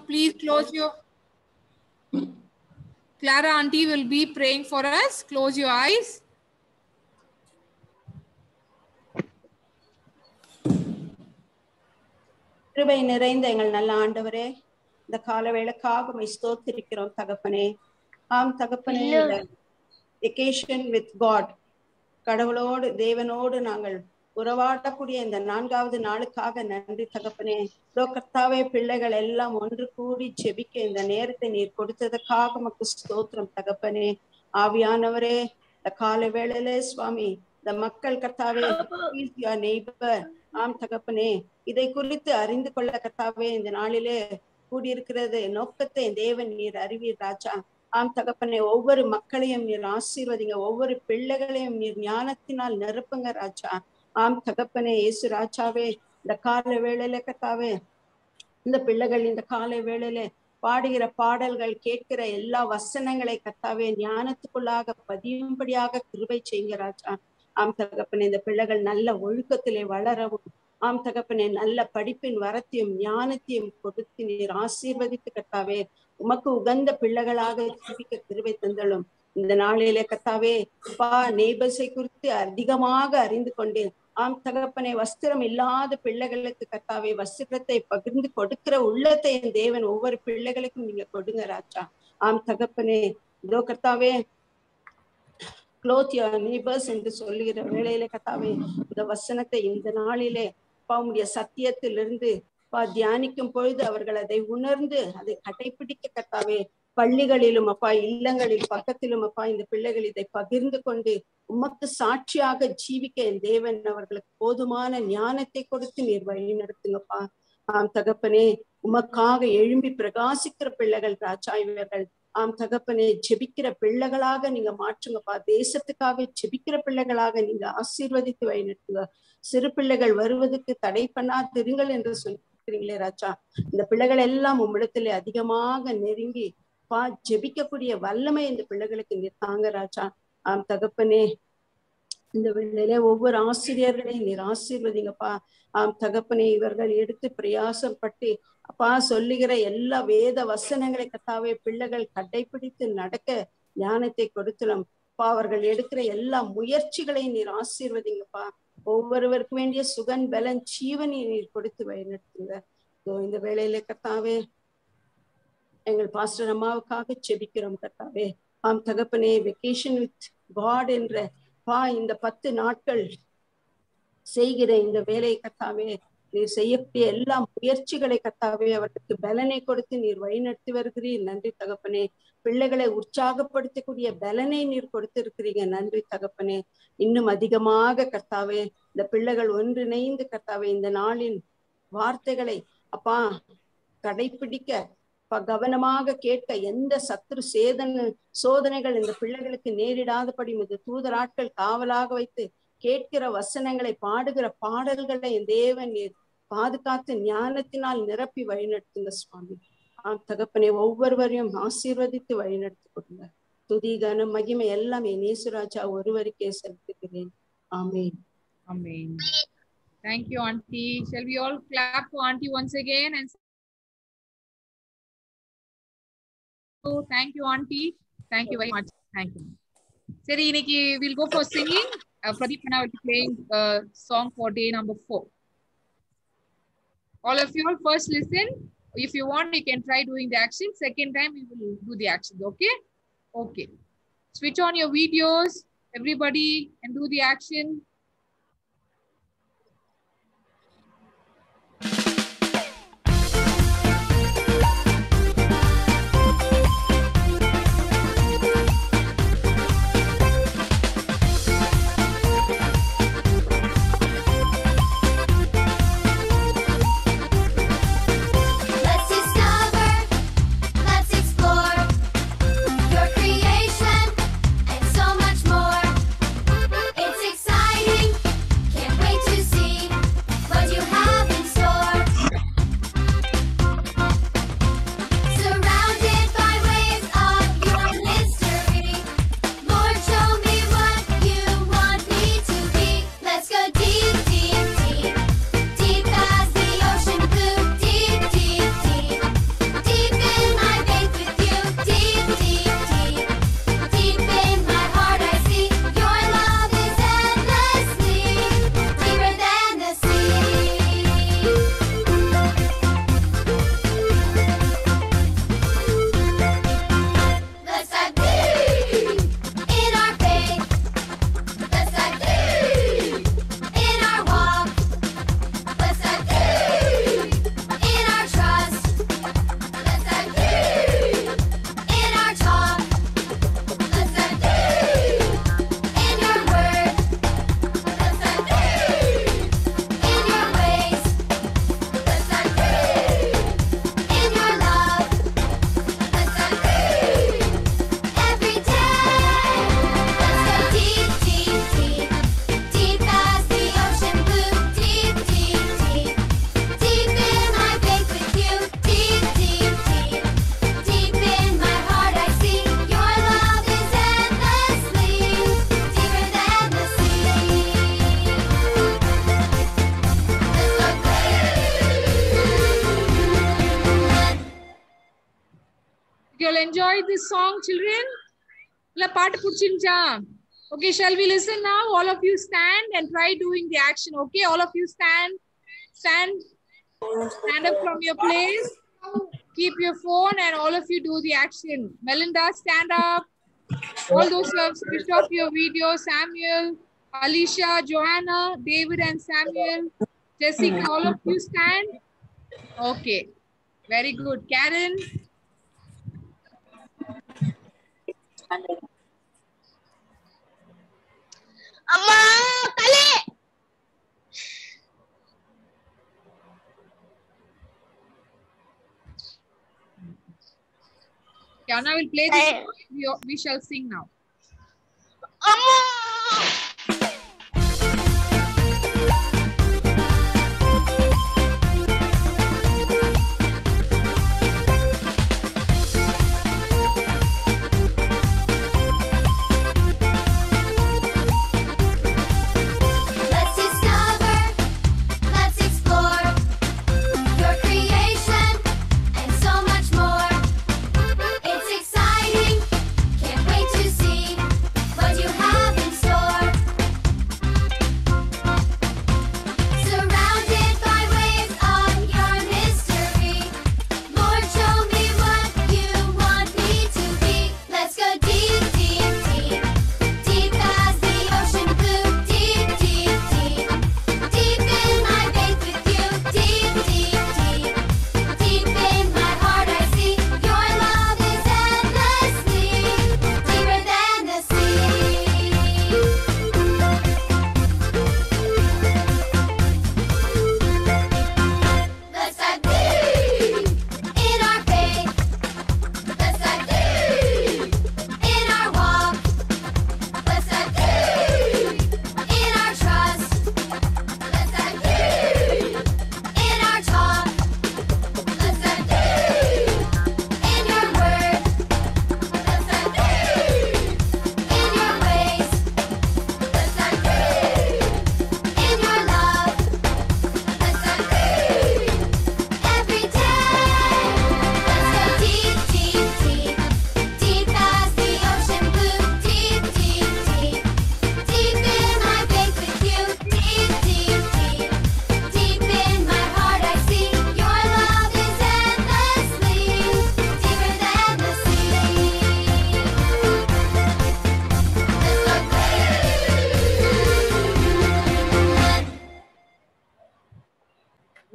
Please close your. Clara auntie will be praying for us. Close your eyes. கிருபை நிறைந்த எங்கள் நல்ல ஆண்டவரே, இந்த கால வேளைக்காக உம்மை ஸ்தோத்திரிக்கிறோம் தகப்பனே. ஆம் தகப்பனே, இந்த வெகேஷன் வித் காட், கடவுளோடு தேவனோடு நாங்கள் உறவாடக்கூடிய இந்த 4வது நாளுக்காக நன்றி தகப்பனே. கர்த்தாவே, பிள்ளைகள் எல்லாம் ஒன்று கூடி ஜெபிக்க இந்த நேரத்தை நீர் கொடுத்ததுக்காக உமக்கு ஸ்தோத்திரம் தகப்பனே. ஆவியானவரே, இந்த கால வேளையிலே சுவாமி, இந்த மக்கள் கர்த்தாவே நெய்பர், ஆம் தகப்பனே, இதை குறித்து அறிந்து கொள்ள கர்த்தாவே இந்த நாளிலே கூடியிருக்கிறது நோக்கத்தை தேவன் நீர் அறிவீர் ராஜா. ஆம் தகப்பனே, ஒவ்வொரு மக்களையும் நீர் ஆசீர்வதிங்க, ஒவ்வொரு பிள்ளைகளையும் நீர் ஞானத்தினால் நிரப்புங்க ராஜா. ஆம் தகப்பனே, இயேசு ராஜாவே, இந்த கால வேளையில கர்த்தாவே, இந்த பிள்ளைகள் இந்த காலை வேளையில பாடுகிற பாடல்கள், கேட்கிற எல்லா வசனங்களை கர்த்தாவே ஞானத்துக்குள்ளாக பதியும்படியாக கிருபை செய்யுங்க ராஜா. ஆம் தகப்பனே, இந்த பிள்ளைகள் நல்ல ஒழுக்கத்திலே வளரவும், ஆம் தகப்பனே, நல்ல படிப்பின் வரத்தையும் ஞானத்தையும் கொடுத்து நீர் ஆசீர்வதித்து கர்த்தாவே உமக்கு உகந்த பிள்ளைகளாக ஜீவிக்க கிருபை தந்தளும். இந்த நாளிலே கர்த்தாவே நெய்பர்ஸை குறித்து அதிகமாக அறிந்து கொண்டேன். ஆம் தகப்பனே, வஸ்திரம் இல்லாத பிள்ளைகளுக்கு கர்த்தாவே வஸ்திரத்தை பகிர்ந்து கொடுக்கிற உள்ளத்தை தேவன் ஒவ்வொரு பிள்ளைகளுக்கும் நீங்க கொடுங்க ராஜா. ஆம் தகப்பனே, இதோ கர்த்தாவே க்ளோத் யுவர் நெய்பர்ஸ் என்று சொல்லுகிற வேளையிலே கர்த்தாவே இந்த வசனத்தை இந்த நாளிலே உம்முடைய சத்தியத்திலிருந்து தியானிக்கும் பொழுது அவர்கள் அதை உணர்ந்து அதை கடைபிடிக்க கர்த்தாவே பள்ளிகளிலும் அப்பா, இல்லங்களில் பக்கத்திலும் அப்பா, இந்த பிள்ளைகள் இதை பகிர்ந்து கொண்டு உமக்கு சாட்சியாக ஜீவிக்க என் தேவன் அவர்களுக்கு போதுமான ஞானத்தை கொடுத்து நீர் வழி நடத்துங்கப்பா. ஆம் தகப்பனே, உமக்காக எழும்பி பிரகாசிக்கிற பிள்ளைகள் ராஜா இவர்கள். ஆம் தகப்பனே, ஜெபிக்கிற பிள்ளைகளாக நீங்க மாற்றுங்கப்பா. தேசத்துக்காக ஜெபிக்கிற பிள்ளைகளாக நீங்க ஆசீர்வதித்து வழி நடத்துங்க. சிறு பிள்ளைகள் வருவதற்கு தடை பண்ணாதிருங்கள் என்று சொல்லிருக்கிறீங்களே ராஜா. இந்த பிள்ளைகள் எல்லாம் உம்மிடத்திலே அதிகமாக நெருங்கி ஜெபிக்கக்கூடிய வல்லமை இந்த பிள்ளைகளுக்கு நீர் தாங்க ராஜா. ஆம் தகப்பனே, இந்த வேளையில ஒவ்வொரு ஆசிரியர்களையும் நீர் ஆசீர்வதிங்கப்பா. ஆம் தகப்பனே, இவர்கள் எடுத்து பிரயாசப்பட்டு அப்பா சொல்லுகிற எல்லா வேத வசனங்களை கர்த்தாவே பிள்ளைகள் கடைபிடித்து நடக்க ஞானத்தை கொடுத்துடும். அப்பா, அவர்கள் எடுக்கிற எல்லா முயற்சிகளையும் நீர் ஆசீர்வதிங்கப்பா. ஒவ்வொருவருக்கு வேண்டிய சுகன் பலன் ஜீவனை நீர் கொடுத்து வழிநடத்துங்க. இந்த வேளையில கர்த்தாவே எங்கள் பாஸ்டர் அம்மாவுக்காக செபிக்கிறோம் கர்த்தாவே. ஆம் தகப்பனே, வெகேஷன் வித் காட் என்ற இந்த 10 நாட்கள் செய்கிற இந்த வேலையை கர்த்தாவே நீர் செய்யக்கூடிய எல்லா முயற்சிகளை கர்த்தாவே அவர்களுக்கு பலனை கொடுத்து நீர் வழிநடத்தி வருகிறீர். நன்றி தகப்பனே. பிள்ளைகளை உற்சாகப்படுத்தக்கூடிய பலனை நீர் கொடுத்திருக்கிறீங்க. நன்றி தகப்பனே. இன்னும் அதிகமாக கர்த்தாவே இந்த பிள்ளைகள் ஒன்றிணைந்து கர்த்தாவே இந்த நாளின் வார்த்தைகளை அப்பா கடைபிடிக்க கவனமாக கேட்க, எந்த சத்துரு சோதனைகள் இந்த பிள்ளைகளுக்கு நேரிடாதபடி தூதராட்கள் காவலாக வைத்து கேட்கிற வசனங்களை பாடுகிற பாடல்களை என் தேவன் நீர் பாதுகாத்து ஞானத்தினால் நிரப்பி வழிநடத்துங்க சுவாமி. தகப்பனே, ஒவ்வொருவரையும் ஆசீர்வதித்து வழிநடத்தி கொடுங்க. துதி கன மகிமை எல்லாம் என் இயேசுராஜா ஒருவருக்கே செலுத்துகிறேன். ஆமென். Amen. Thank you, Auntie. Shall we all clap for Auntie once again? And so, thank you, Auntie. Thank you very much. Thank you. Seri, iniki we'll go for singing. Pradeep and I will be playing song for day number 4. All of you all first listen. If you want, you can try doing the action. Second time, we will do the action. Okay? Okay. Switch on your videos, everybody, and do the action. Your creation and so much more. It's exciting. You'll enjoy this song, children? La paatu pudinchincha. Okay, shall we listen now? All of you stand and try doing the action. Okay, all of you stand. Stand up from your place. Keep your phone and all of you do the action. Melinda, stand up. All those who have switched off your video, Samuel, Alicia, Joanna, David and Samuel, Jessica, all of you stand. Okay, very good. Karen. Amma, Kali. Kiana will play this song. We shall sing now. Amma.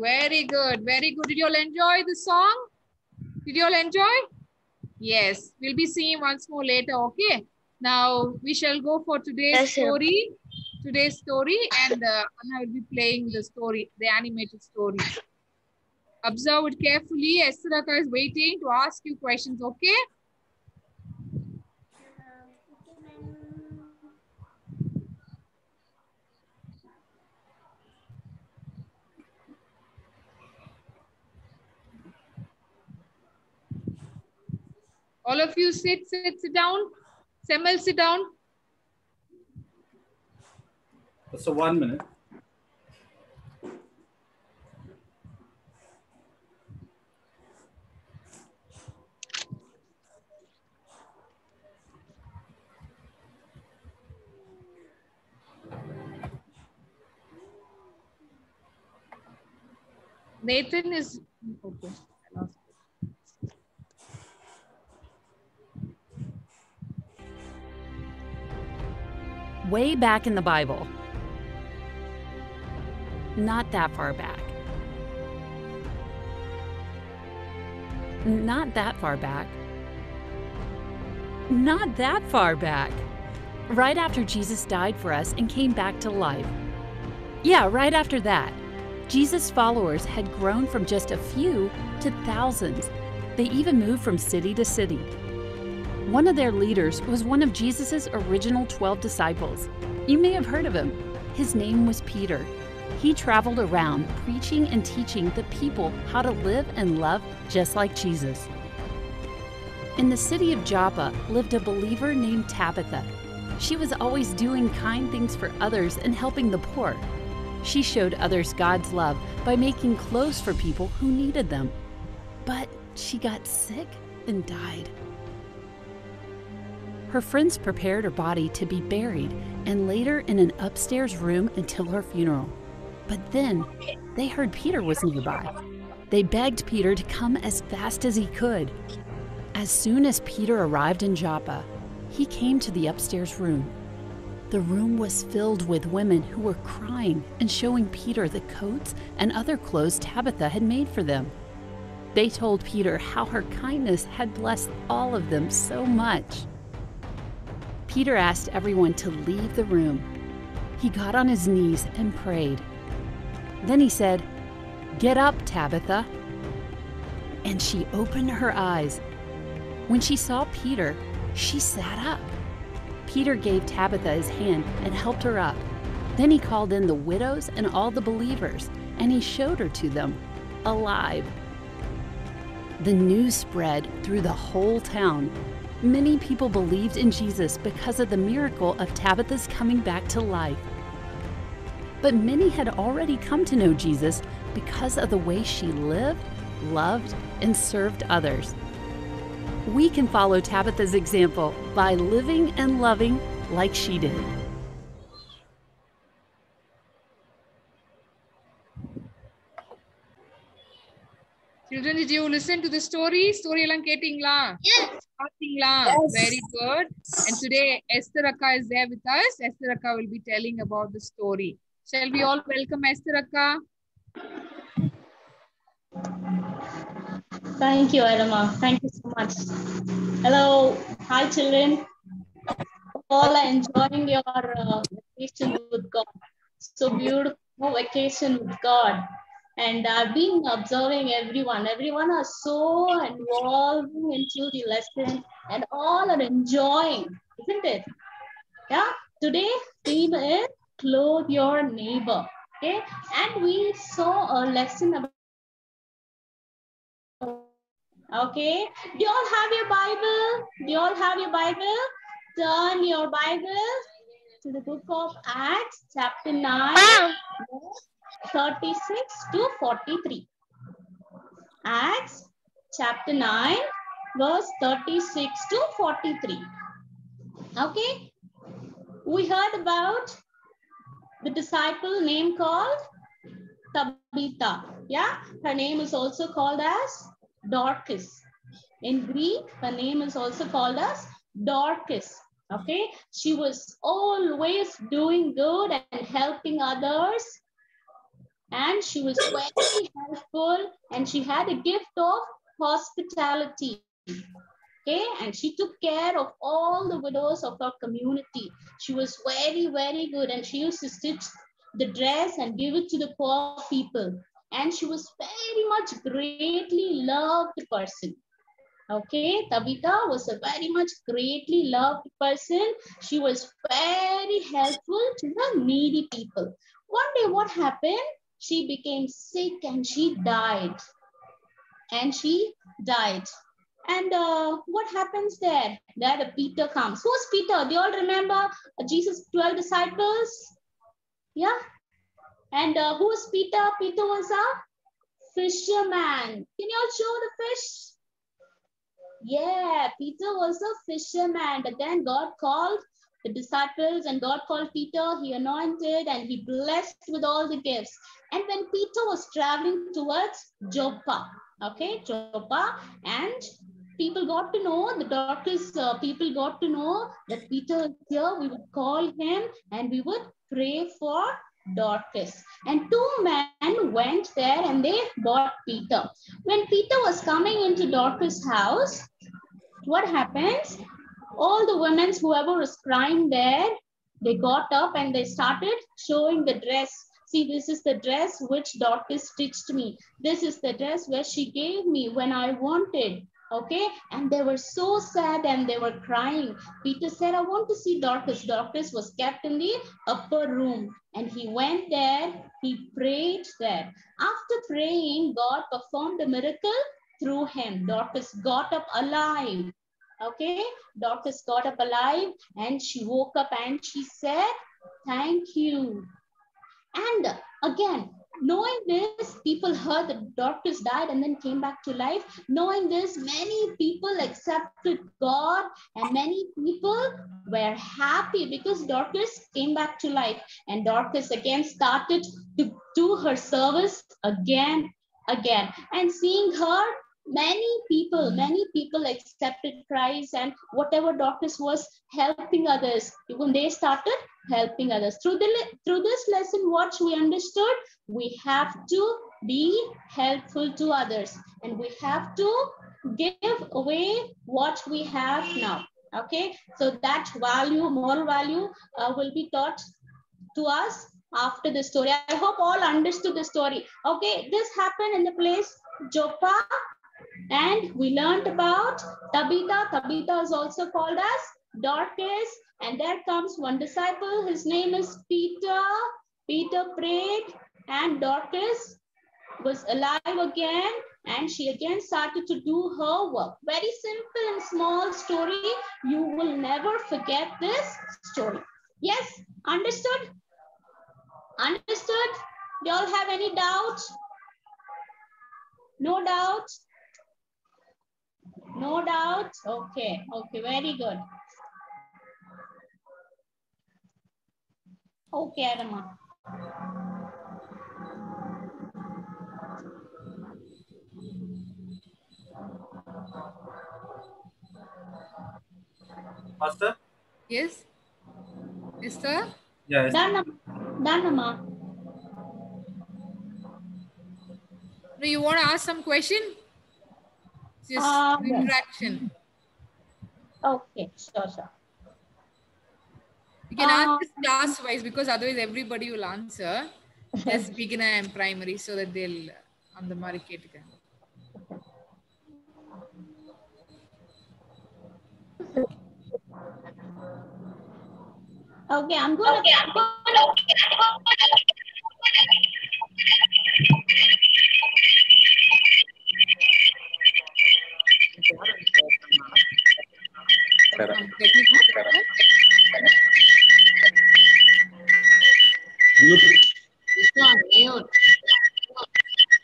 Very good, very good. Did you all enjoy the song? Did you all enjoy? Yes, we'll be seeing once more later, okay? Now, we shall go for today's story. Today's story, and Anna will be playing the story, the animated story. Observe it carefully. Esraka is waiting to ask you questions, okay? All of you sit down. Semel, sit down. So 1 minute. Nathan is okay. Way back in the Bible. Not that far back. Not that far back. Not that far back. Right after Jesus died for us and came back to life. Yeah, right after that. Jesus' followers had grown from just a few to thousands. They even moved from city to city. One of their leaders was one of Jesus' original 12 disciples. You may have heard of him. His name was Peter. He traveled around preaching and teaching the people how to live and love just like Jesus. In the city of Joppa lived a believer named Tabitha. She was always doing kind things for others and helping the poor. She showed others God's love by making clothes for people who needed them. But she got sick and died. Her friends prepared her body to be buried and laid her in an upstairs room until her funeral. But then they heard Peter was nearby. They begged Peter to come as fast as he could. As soon as Peter arrived in Joppa, he came to the upstairs room. The room was filled with women who were crying and showing Peter the coats and other clothes Tabitha had made for them. They told Peter how her kindness had blessed all of them so much. Peter asked everyone to leave the room. He got on his knees and prayed. Then he said, "Get up, Tabitha." And she opened her eyes. When she saw Peter, she sat up. Peter gave Tabitha his hand and helped her up. Then he called in the widows and all the believers, and he showed her to them, alive. The news spread through the whole town. Many people believed in Jesus because of the miracle of Tabitha's coming back to life. But many had already come to know Jesus because of the way she lived, loved, and served others. We can follow Tabitha's example by living and loving like she did. Children, did you listen to the story? Story eல்லாம் கேட்டீங்களா? பார்த்தீங்களா? Very good. And today Esther Akka is there with us. Esther Akka will be telling about the story. Shall we all welcome Esther Akka? Thank you, Adama. Thank you so much. Hello. Hi, children. All are enjoying your vacation with God. So beautiful vacation with God. And I've been observing everyone. Everyone are so involved into the lesson and all are enjoying, isn't it? Yeah. Today, theme is clothe your neighbor. Okay. And we saw a lesson about. Okay. Do you all have your Bible? Do you all have your Bible? Turn your Bible to the book of Acts, chapter 9. 36 to 43. Acts chapter 9 verse 36 to 43. Okay. We heard about the disciple name called Tabitha. Yeah. Her name is also called as Dorcas. In Greek, her name is also called as Dorcas. Okay. She was always doing good and helping others. And she was very helpful and she had a gift of hospitality. Okay, and she took care of all the widows of her community. She was very, very good and she used to stitch the dress and give it to the poor people. And she was very much greatly loved person. Okay, Tabitha was a very much greatly loved person. She was very helpful to the needy people. One day what happened? She became sick and she died. And what happens there? There Peter comes. Who's Peter? Do you all remember Jesus' 12 disciples? Yeah. And who's Peter? Peter was a fisherman. Can you all show the fish? Yeah, Peter was a fisherman. But then God called the disciples and God called Peter. He anointed and he blessed with all the gifts. And when Peter was traveling towards Joppa, okay, Joppa, and people got to know, the doctors, people got to know that Peter is here, we would call him and we would pray for Dorcas. And two men went there and they bought Peter. When Peter was coming into Dorcas' house, what happens? All the women, whoever was crying there, they got up and they started showing the dress. See, this is the dress which Dorcas stitched me. This is the dress where she gave me when I wanted. Okay. And they were so sad and they were crying. Peter said, I want to see Dorcas. Dorcas was kept in the upper room. And he went there. He prayed there. After praying, God performed a miracle through him. Dorcas got up alive. Okay. Dorcas got up alive and she woke up and she said, thank you. And again, knowing this, people heard that Dorcas died and then came back to life. Knowing this, many people accepted God and many people were happy because Dorcas came back to life, and Dorcas again started to do her service again. And seeing her, many people accepted Christ, and whatever Dorcas was helping others, even they started helping others. Through this lesson, what we understood, we have to be helpful to others, and we have to give away what we have now. Okay, so that value, moral value, will be taught to us after the story. I hope all understood the story. Okay, this happened in the place Joppa, and we learned about Tabitha. Tabitha is also called as Dorcas, and there comes one disciple. His name is Peter. Peter prayed, and Dorcas was alive again, and she again started to do her work. Very simple and small story. You will never forget this story. Yes, understood? Understood? Do you all have any doubt? No doubt? No doubt? Okay, okay, very good. Okay, Adama. Master? Yes? Esther? Yeah, yes. Done, Amma. No, you want to ask some question? Just Yes. interaction. Okay, sure. You can ask this class wise, because otherwise everybody will answer. Just beginner and primary, so that they'll on the market. Okay, I'm going to.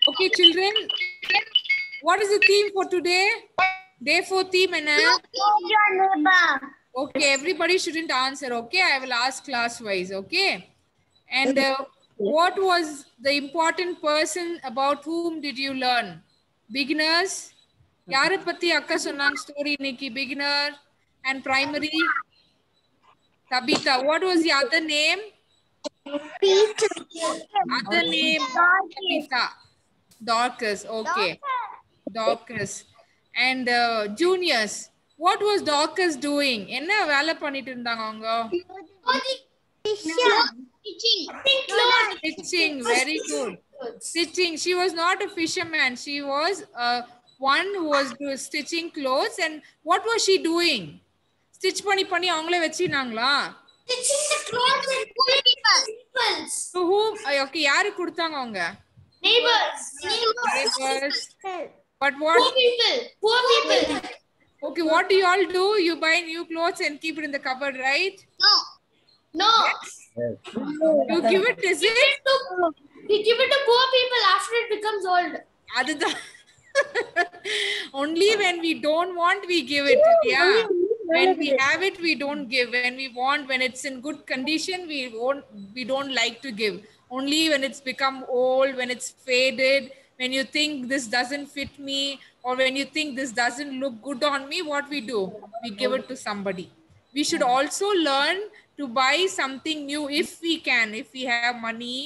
Okay, children. What is the theme for today? Day 4 theme, Anna? Okay, everybody shouldn't answer. Okay, I will ask class wise. Okay. And what was the important person about whom did you learn? Beginners? Yara patti akka sonnang story Nikki, beginner and primary. Tabitha, what was the other name? Other name, Tabitha. Dorcas, okay. Dorcas. And juniors, what was Dorcas doing? Enna வேலை பண்ணிட்டு இருந்தாங்க அவங்க? Stitching, very good. Stitching. She was not a fisherman. She was one who was stitching clothes. And what was she doing? Stitch பண்ணி அவங்களே வச்சினாங்களா? To whom? Okay, யாரு கொடுத்தாங்க அவங்க? Neighbors. But what? Poor people. Okay, what do you all do? You buy new clothes and keep it in the cupboard, right? No. Yes. You give it, is it? We give it to poor people after it becomes old. அதுதான். Only when we don't want, we give it. Yeah. When we have it, we don't give. When we want, when it's in good condition, we don't like to give. Only when it's become old, when it's faded, when you think this doesn't fit me, or when you think this doesn't look good on me, what we do? We give it to somebody. We should also learn to buy something new if we can, if we have money,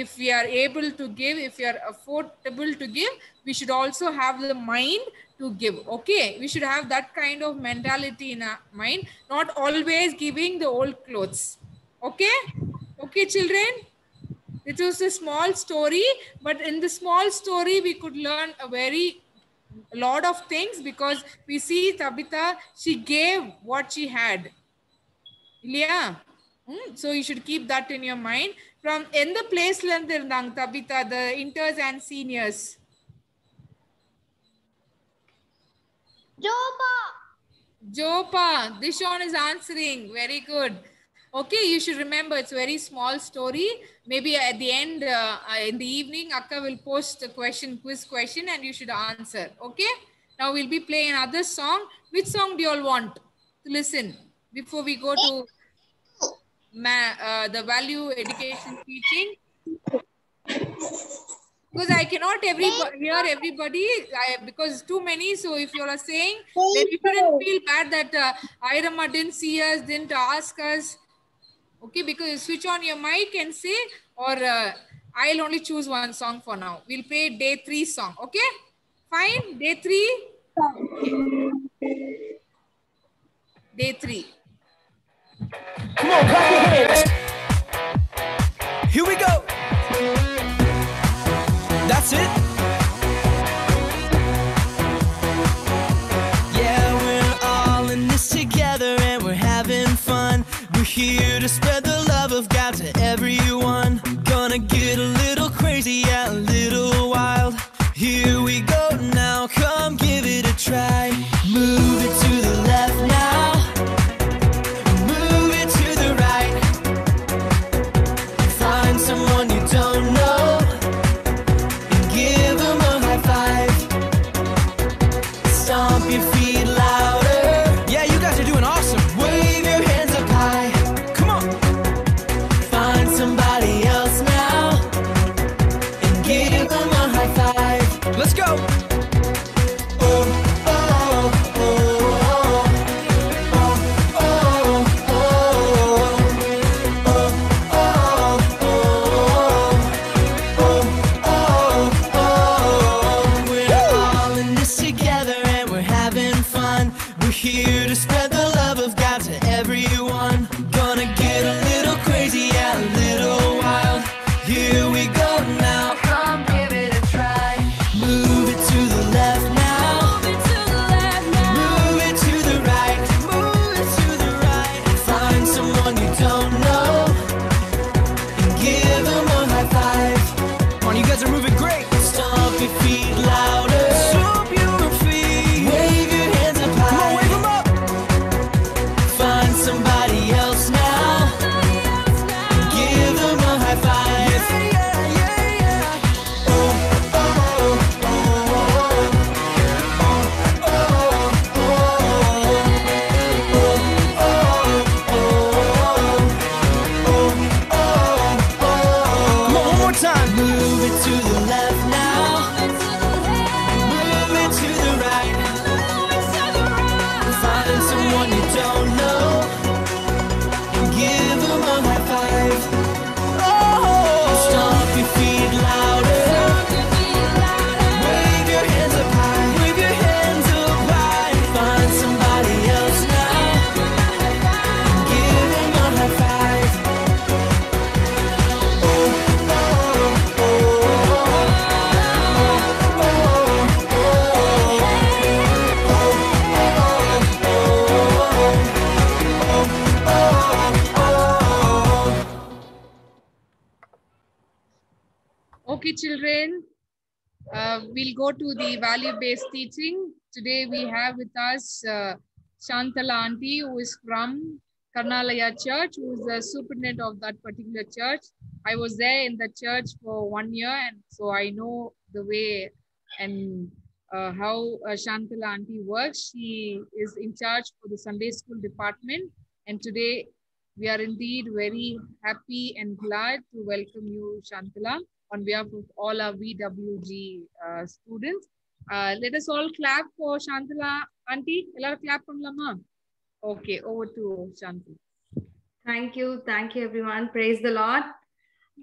if we are able to give, if we are affordable to give. We should also have the mind to give. Okay, we should have that kind of mentality in our mind, not always giving the old clothes. Okay, okay, children. It was a small story, but in the small story we could learn a lot of things, because we see Tabitha, she gave what she had. Yeah. So you should keep that in your mind. From in the place Tabitha, the inters and seniors. Jopa. Dishon is answering. Very good. Okay, you should remember it's a very small story. Maybe at the end, in the evening, Akka will post a quiz question, and you should answer. Okay? Now we'll be playing another song. Which song do you all want to listen before we go to the value education teaching? Because I cannot hear everybody because too many. So if you are saying, then you shouldn't feel bad that Airama didn't see us, didn't ask us. Okay, because you switch on your mic and say, or I'll only choose one song for now. We'll play day 3 song. Okay, fine. Day 3. Okay. Day 3. Come on, clap your hands. Here we go. That's it. Yeah, we're all in this together and we're having fun. We're here to spread the love of God to everyone. Gonna get a little crazy, yeah, a little wild. Here we go now, come give it a try. Move it to the left now. Move it to the right. Find someone you don't know and give them a high five. Stomp your feet louder. Yeah, you guys are doing awesome. Wave your hands up high. Come on. Find somebody else now and give them a high five. Let's go. Here to spread the love of God to everyone. Gonna get a little crazy, yeah, a little wild. Here we go now. Come give it a try. Move it to the left now. Move it to the left now. Move it to the right. Move it to the right. Find someone you don't know and give them a high five. Come on, you guys are moving great. Stomp your feet louder. Stomp your feet. Wave your hands up high. Come on, wave them up. Find somebody else now. Give them a high five. Yeah, yeah, yeah. Oh, oh, oh, oh. Oh, oh, oh. Come on, one more time. Move it to the left now. Move it to the right. Find someone you don't know and give them a high five. Oh, stomp your feet louder. Wave your hands up high. Wave your hands up high. Find somebody else now and give them a high five. Oh, oh, oh, oh. Okay, children, we'll go to the value-based teaching. Today we have with us Shantala Auntie, who is from Karnalaya Church, who is the superintendent of that particular church. I was there in the church for 1 year, and so I know the way and how Shantala Auntie works. She is in charge for the Sunday school department, and today we are indeed very happy and glad to welcome you, Shantala, on behalf of all our VWG students. Let us all clap for Shantala Auntie. Ella clap panlama. Okay, over to Shantala. Thank you everyone. Praise the Lord.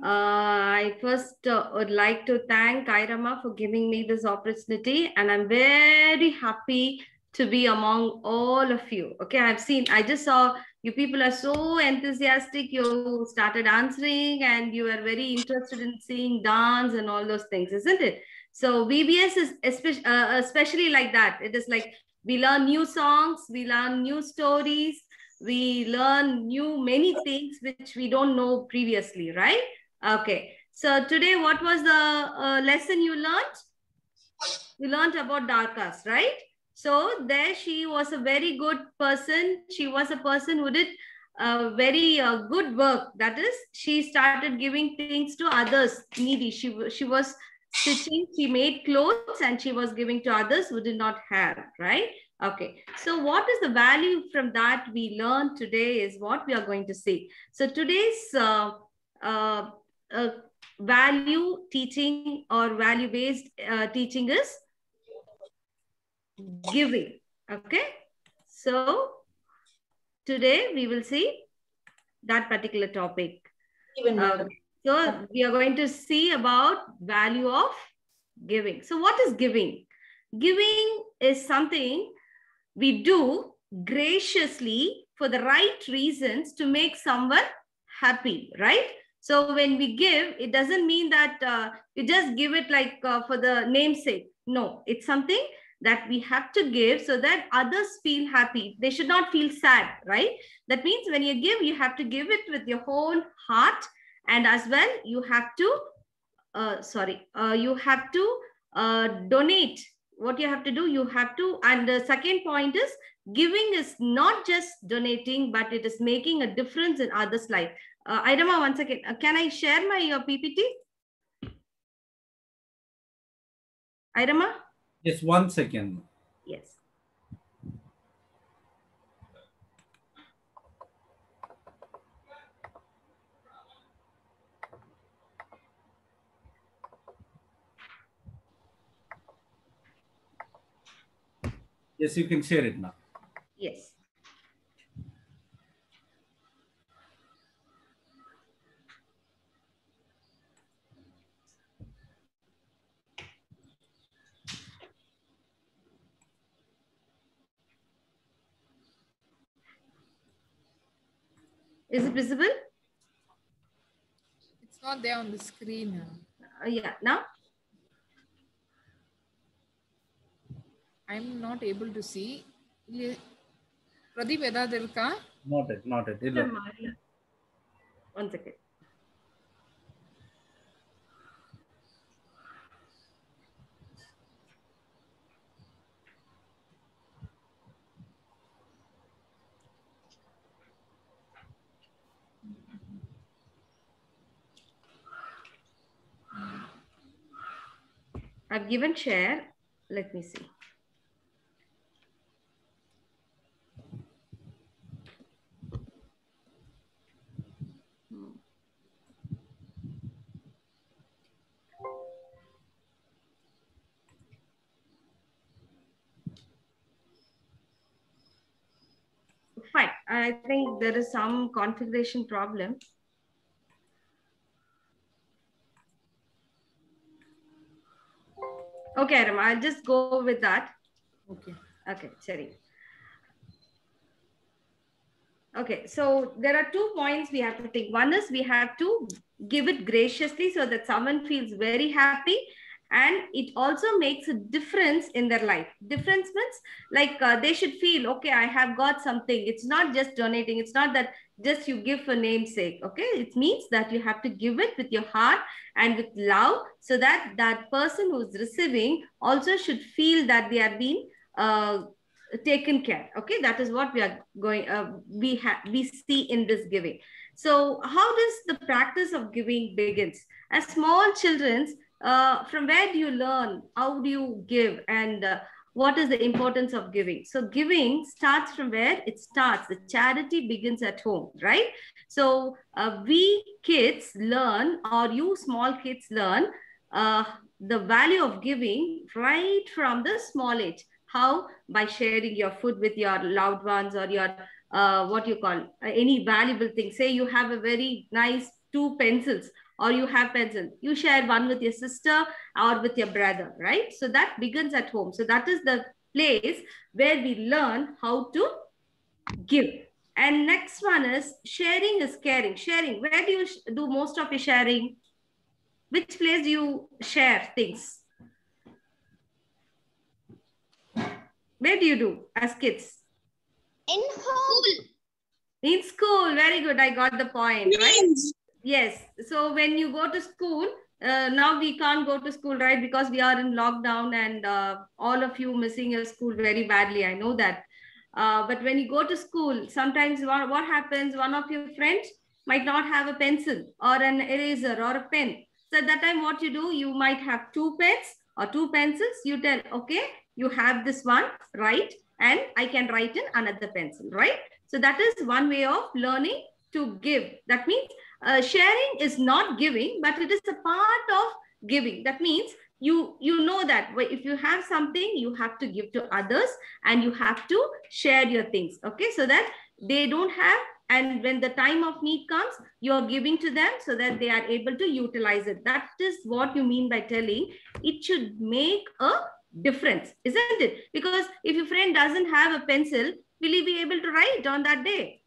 I first would like to thank Airama for giving me this opportunity, and I'm very happy to be among all of you. Okay, I just saw you people are so enthusiastic. You started answering and you are very interested in seeing dance and all those things, isn't it? So VBS is especially like that. It is like we learn new songs, we learn new stories, we learn many things which we don't know previously, right? Okay. So today, what was the lesson you learned? You learned about Dorcas, right? So there she was a very good person. She was a person who did a very good work. That is, she started giving things to others needy. She was stitching, she made clothes and she was giving to others who did not have, right? Okay, so what is the value from that we learned today is what we are going to see. So today's value teaching or value-based teaching is giving. Okay, so today we will see that particular topic. So we are going to see about value of giving. So what is giving? Giving is something we do graciously for the right reasons to make someone happy, right? So when we give, it doesn't mean that you just give it like for the namesake. No, it's something that we have to give so that others feel happy. They should not feel sad, right? That means when you give, you have to give it with your whole heart, and as well you have to you have to donate. What you have to do, you have to, and the second point is giving is not just donating, but it is making a difference in others' life. Idama, one second. Can I share my PPT? Idama? Yes, 1 second. Yes. Yes, you can share it now. Yes. Is it visible? It's not there on the screen. Yeah, now? I'm not able to see. Pradeep, edad irka? Not it. One second. I've given share. Let me see. Fine. I think there is some configuration problem. Okay, Arama, I'll just go with that. Okay, sorry. Okay, so there are 2 points we have to think. One is we have to give it graciously so that someone feels very happy, and it also makes a difference in their life. Difference means like they should feel, okay, I have got something. It's not just donating. It's not that just you give for namesake. Okay, it means that you have to give it with your heart and with love, so that that person who's receiving also should feel that they are being taken care. Okay, that is what we are going. We see in this giving. So, how does the practice of giving begins? As small children, from where do you learn? How do you give? And what is the importance of giving? So giving starts from where it starts. The charity begins at home, right? So we kids learn, or you small kids learn the value of giving right from the small age. How? By sharing your food with your loved ones, or your what you call any valuable thing. Say you have a very nice 2 pencils, or you have pencil, you share one with your sister or with your brother, right? So that begins at home. So that is the place where we learn how to give. And next one is sharing is caring. Sharing, where do you do most of your sharing? Which place do you share things? Where do you do as kids? In school. In school, very good. I got the point, right? Yes. So when you go to school, now we can't go to school, right? Because we are in lockdown, and all of you missing your school very badly. I know that. But when you go to school, sometimes what happens, one of your friends might not have a pencil or an eraser or a pen. So at that time, what you do, you might have 2 pens or 2 pencils. You tell, okay, you have this one, right? And I can write in another pencil, right? So that is one way of learning to give. That means sharing is not giving, but it is a part of giving. That means you know that if you have something, you have to give to others and you have to share your things, okay? So that they don't have, and when the time of need comes, you are giving to them so that they are able to utilize it. That is what you mean by telling. It should make a difference, isn't it? Because if your friend doesn't have a pencil, will he be able to write on that day?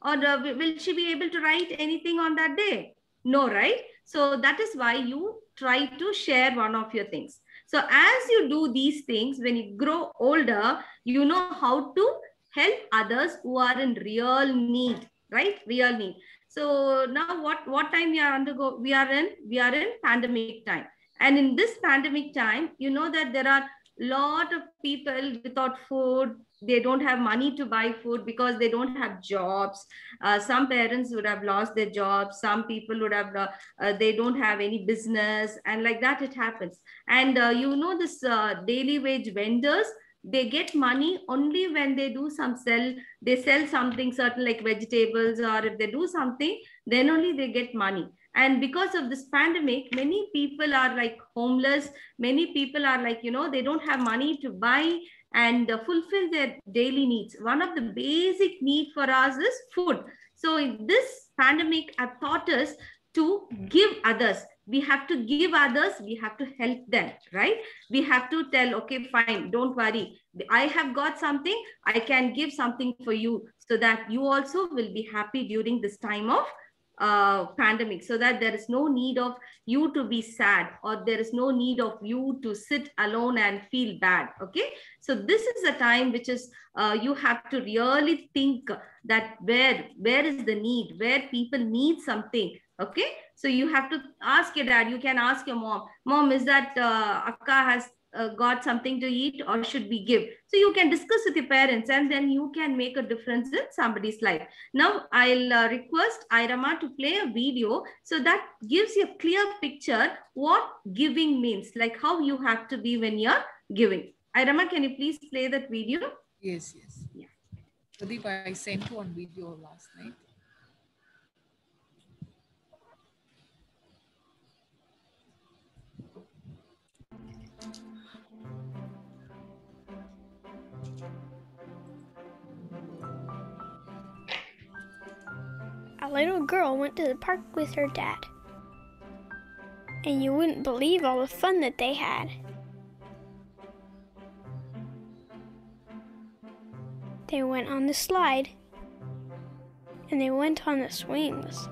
Or will she be able to write anything on that day? No, right? So that is why you try to share one of your things. So as you do these things, when you grow older, you know how to help others who are in real need, right? Real need. So now what time we are undergo? We are in pandemic time. And in this pandemic time, you know that there are a lot of people without food. They don't have money to buy food because they don't have jobs. Some parents would have lost their jobs. Some people would have, they don't have any business. And like that, it happens. And you know, this daily wage vendors, they get money only when they do they sell something certain like vegetables, or if they do something, then only they get money. And because of this pandemic, many people are like homeless. Many people are like, you know, they don't have money to buy and fulfill their daily needs. One of the basic need for us is food. So in this pandemic have taught us to give others. We have to give others, we have to help them, right? We have to tell, okay, fine, don't worry. I have got something, I can give something for you so that you also will be happy during this time of pandemic, so that there is no need of you to be sad, or there is no need of you to sit alone and feel bad, okay? So this is a time which is, you have to really think that where is the need, where people need something, okay? So you have to ask your dad, you can ask your mom, Mom, is that Akka has got something to eat, or should we give? So you can discuss with your parents, and then you can make a difference in somebody's life. Now I'll request Irama to play a video so that gives you a clear picture what giving means, like how you have to be when you're giving. Irama, can you please play that video? Yes. Yeah. Pradeep, I sent you on video last night. A little girl went to the park with her dad, and you wouldn't believe all the fun that they had. They went on the slide, and they went on the swings.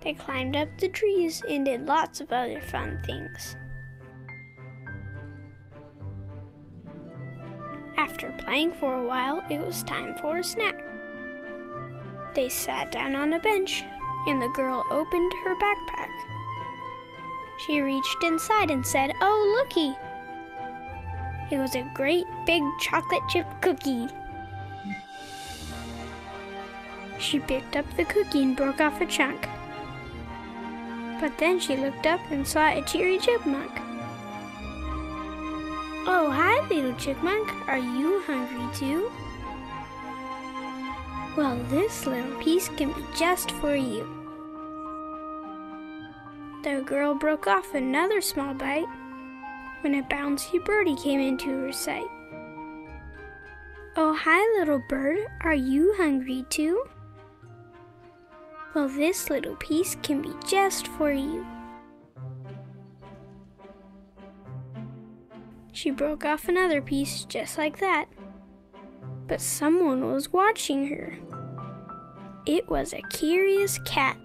They climbed up the trees and did lots of other fun things. After playing for a while, it was time for a snack. They sat down on a bench, and the girl opened her backpack. She reached inside and said, "Oh, looky!" It was a great big chocolate chip cookie. She picked up the cookie and broke off a chunk. But then she looked up and saw a cheery chipmunk. "Oh, hi, little chipmunk. Are you hungry too?" "Well, this little piece can be just for you." The girl broke off another small bite when a bouncy birdie came into her sight. "Oh, hi, little bird. Are you hungry too?" "Well, this little piece can be just for you." She broke off another piece just like that. But someone was watching her. It was a curious cat.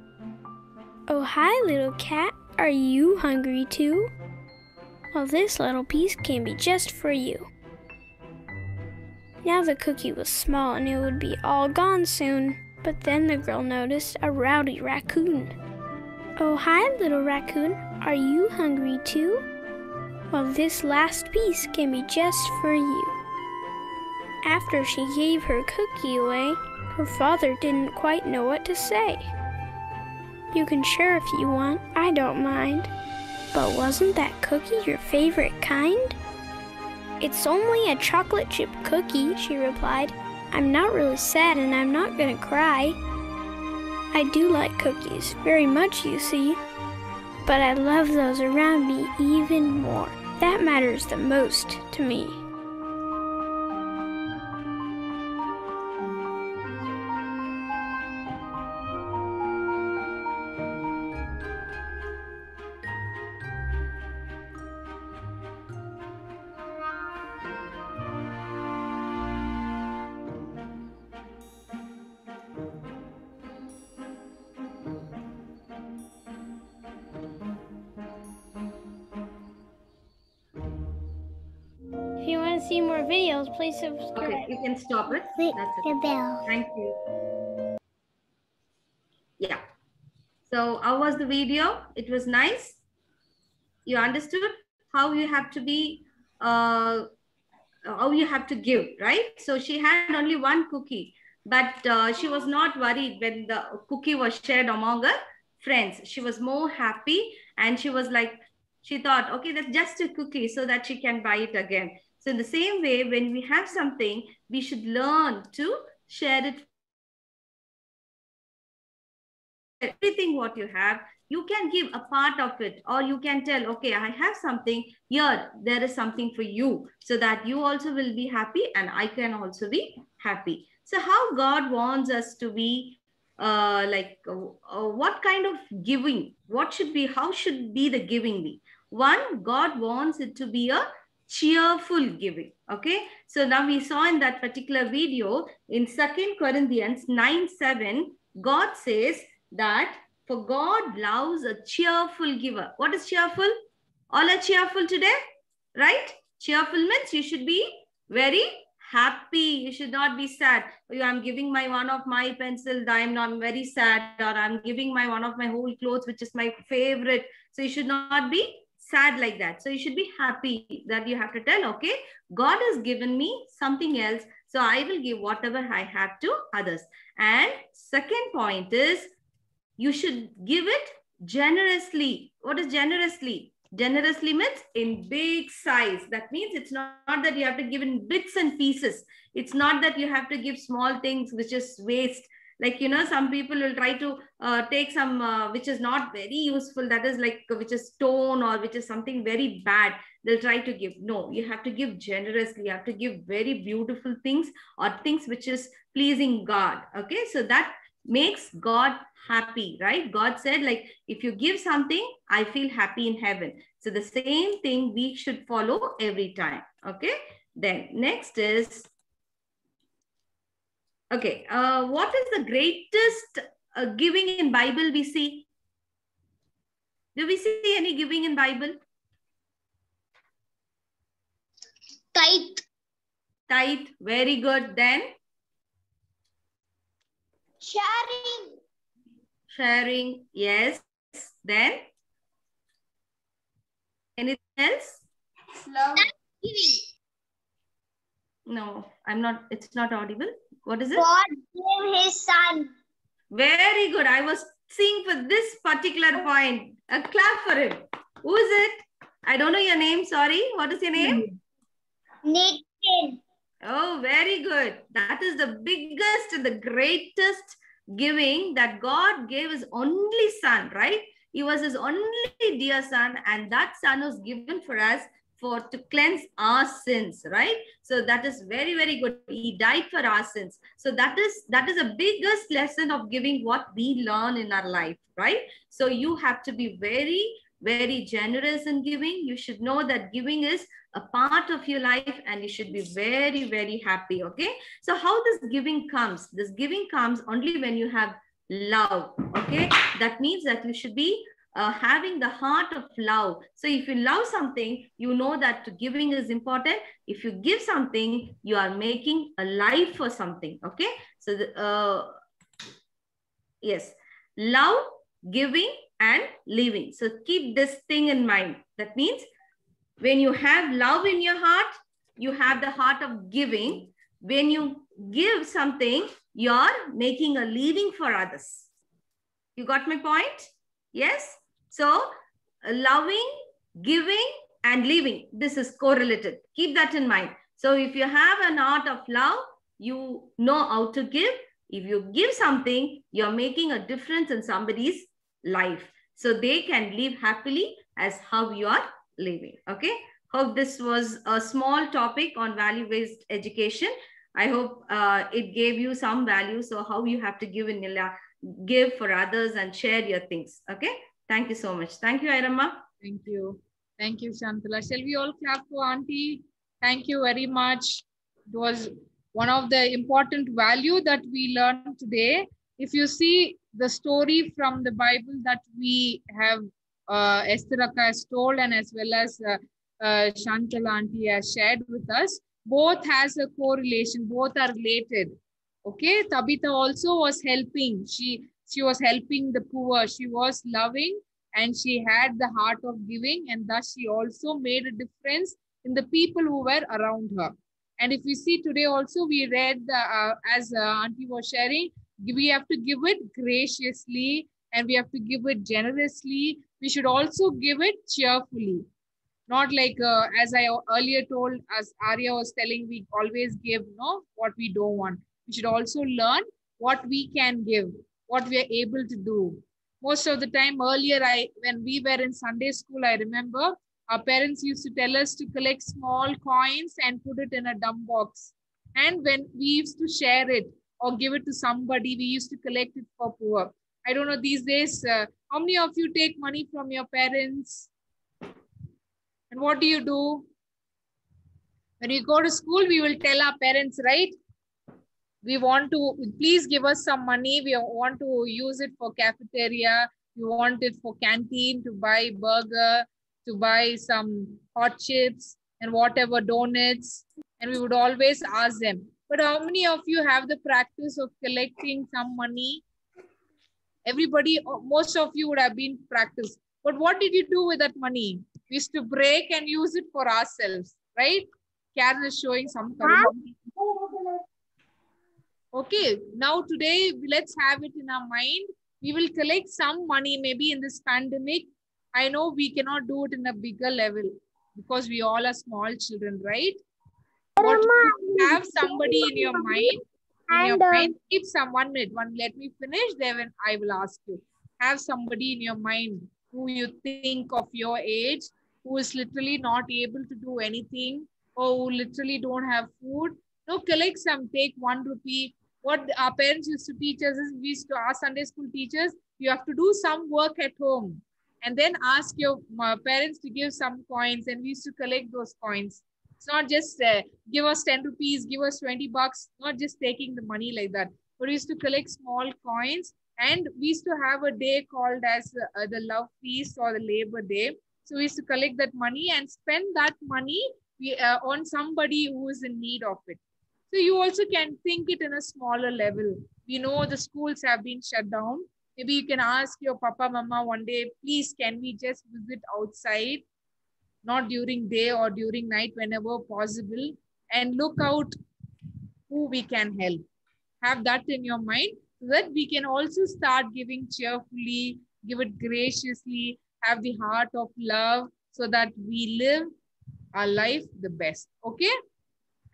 "Oh, hi, little cat. Are you hungry too?" "Well, this little piece can be just for you." Now the cookie was small and it would be all gone soon. But then the girl noticed a rowdy raccoon. "Oh, hi, little raccoon. Are you hungry too? Well, this last piece can be just for you." After she gave her cookie away, her father didn't quite know what to say. "You can share if you want, I don't mind. But wasn't that cookie your favorite kind?" "It's only a chocolate chip cookie," she replied. "I'm not really sad and I'm not gonna cry. I do like cookies very much, you see. But I love those around me even more. That matters the most to me." If you want to see more videos, please subscribe. Okay, you can stop it. Click That's it. the bell. Thank you. Yeah. So how was the video? It was nice. You understood how you have to be, how you have to give, right? So she had only one cookie, but she was not worried when the cookie was shared among her friends. She was more happy, and she was like, she thought, okay, that's just a cookie, so that she can buy it again. So in the same way, when we have something, we should learn to share it. Everything what you have, you can give a part of it, or you can tell, okay, I have something here, there is something for you, so that you also will be happy and I can also be happy. So how God wants us to be, what kind of giving, what should be, how should be the giving be? One, God wants it to be a cheerful giving. Okay, so now we saw in that particular video in 2 Corinthians 9:7, God says that for God loves a cheerful giver. What is cheerful? All are cheerful today, right? Cheerful means you should be very happy. You should not be sad. Oh, I'm giving my one of my pencils, I'm not very sad, or I'm giving my one of my whole clothes, which is my favorite. So you should not be sad like that. So you should be happy, that you have to tell, okay, God has given me something else, so I will give whatever I have to others. And second point is, you should give it generously. What is generously? Generously means in big size. That means it's not that you have to give in bits and pieces. It's not that you have to give small things which is waste. Like, you know, some people will try to take some which is not very useful, that is like which is stone or which is something very bad, they'll try to give. No, you have to give generously. You have to give very beautiful things, or things which is pleasing God. Okay, so that makes God happy, right? God said, like, if you give something, I feel happy in heaven. So the same thing we should follow every time. Okay, then next is, okay, what is the greatest giving in Bible we see? Do we see any giving in Bible? Tithe. Tithe, very good. Then? Sharing. Sharing, yes. Then? Anything else? Love. Giving. No, I'm not, it's not audible. What is it? God gave his son. Very good. I was seeing for this particular point. A clap for him. Who is it? I don't know your name. Sorry. What is your name? Nathan. Oh, very good. That is the biggest and the greatest giving, that God gave his only son, right? He was his only dear son, and that son was given for us to cleanse our sins, right? So that is very, very good. He died for our sins. So that is the biggest lesson of giving, what we learn in our life, right? So you have to be very, very generous in giving. You should know that giving is a part of your life, and you should be very, very happy. Okay, so how this giving comes? This giving comes only when you have love. Okay, that means that you should be having the heart of love. So if you love something, you know that giving is important. If you give something, you are making a life for something. Okay, so Yes. Love, giving, and living. So keep this thing in mind. That means when you have love in your heart, you have the heart of giving. When you give something, you're making a living for others. You got my point? Yes. So loving, giving, and living. This is correlated. Keep that in mind. So if you have an heart of love, you know how to give. If you give something, you're making a difference in somebody's life. So they can live happily as how you are living. Okay. Hope this was a small topic on value-based education. I hope it gave you some value. So how you have to give in your life, give for others and share your things. Okay. Thank you so much. Thank you, Airama. Thank you. Thank you, Shantala. Shall we all clap for Auntie? Thank you very much. It was one of the important value that we learned today. If you see the story from the Bible that we have, Esther Akka has told, and as well as Shantala Auntie has shared with us, both has a correlation, both are related. Okay, Tabitha also was helping. She was helping the poor. She was loving and she had the heart of giving, and thus she also made a difference in the people who were around her. And if we see today also, we read, as Auntie was sharing, we have to give it graciously and we have to give it generously. We should also give it cheerfully. Not like, as I earlier told, as Arya was telling, we always give what we don't want. We should also learn what we can give, what we are able to do. Most of the time earlier, when we were in Sunday school, I remember our parents used to tell us to collect small coins and put it in a dump box. And when we used to share it or give it to somebody, we used to collect it for poor. I don't know these days, how many of you take money from your parents? And what do you do? When we go to school, we will tell our parents, right? We want to, please give us some money. We want to use it for cafeteria. We want it for canteen, to buy burger, to buy some hot chips and whatever, donuts. And we would always ask them. But how many of you have the practice of collecting some money? Everybody, most of you would have been practiced. But what did you do with that money? We used to break and use it for ourselves, right? Karen is showing some color. Okay, now today, let's have it in our mind. We will collect some money, maybe in this pandemic. I know we cannot do it in a bigger level because we all are small children, right? But have somebody in your mind, keep some 1 minute. Let me finish, then I will ask you. Have somebody in your mind who you think of your age, who is literally not able to do anything, or who literally don't have food. No, collect some, take 1 rupee. What our parents used to teach us is, we used to ask Sunday school teachers, you have to do some work at home and then ask your parents to give some coins, and we used to collect those coins. It's not just give us 10 rupees, give us 20 bucks, not just taking the money like that. But we used to collect small coins, and we used to have a day called as the Love Feast or the Labor Day. So we used to collect that money and spend that money on somebody who is in need of it. So you also can think it in a smaller level. We know the schools have been shut down. Maybe you can ask your papa, mama one day, please, can we just visit outside? Not during day or during night, whenever possible, and look out who we can help. Have that in your mind so that we can also start giving cheerfully, give it graciously, have the heart of love so that we live our life the best. Okay?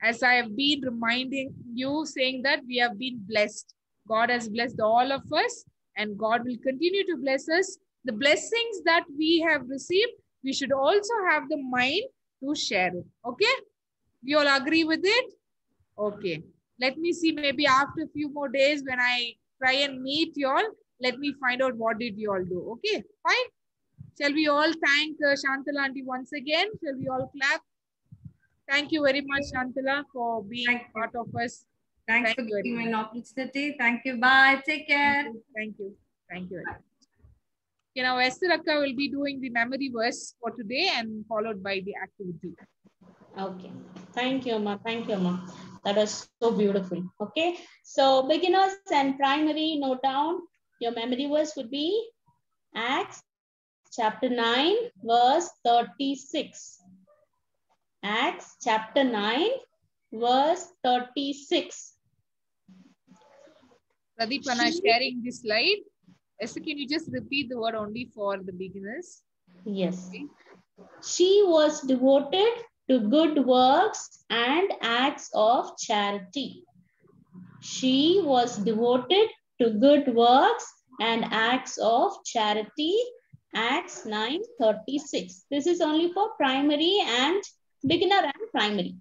As I have been reminding you, saying that we have been blessed. God has blessed all of us, and God will continue to bless us. The blessings that we have received, we should also have the mind to share it. Okay? We all agree with it? Okay. Let me see, maybe after a few more days when I try and meet you all, let me find out what did you all do. Okay? Fine? Shall we all thank Shantala Auntie once again? Shall we all clap? Thank you very much, Shantala, for being part of us. Thanks for giving me an opportunity. Thank you. Bye. Take care. Thank you. Thank you very much. Okay, now Esther Akka will be doing the memory verse for today and followed by the activity. Okay. Thank you, Amma. Thank you, Amma. That was so beautiful. Okay. So beginners and primary, note down. Your memory verse would be Acts chapter 9, verse 36. Acts chapter 9, verse 36. Pradeep, when I'm sharing this slide, Esther, can you just repeat the word only for the beginners? Yes. Okay. She was devoted to good works and acts of charity. She was devoted to good works and acts of charity. Acts 9:36. This is only for primary and beginner and primary.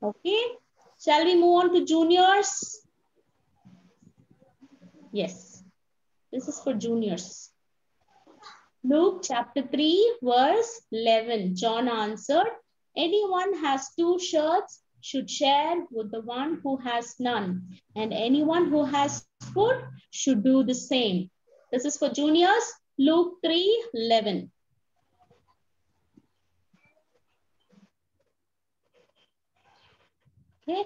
Okay. Shall we move on to juniors? Yes. This is for juniors. Luke chapter 3, verse 11. John answered, anyone has 2 shirts should share with the one who has none. And anyone who has food should do the same. This is for juniors. Luke 3:11. Okay.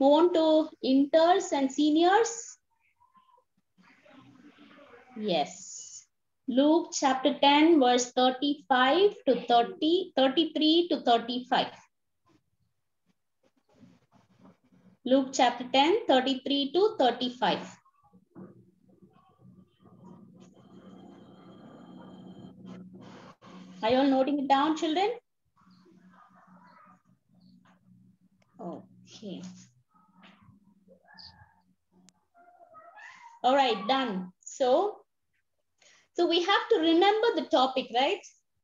Move on to inters and seniors. Yes. Luke chapter 10, verse 35 to 33 to 35. Luke chapter 10, 33 to 35. Are you all noting it down, children? Okay. All right, done. So we have to remember the topic, right?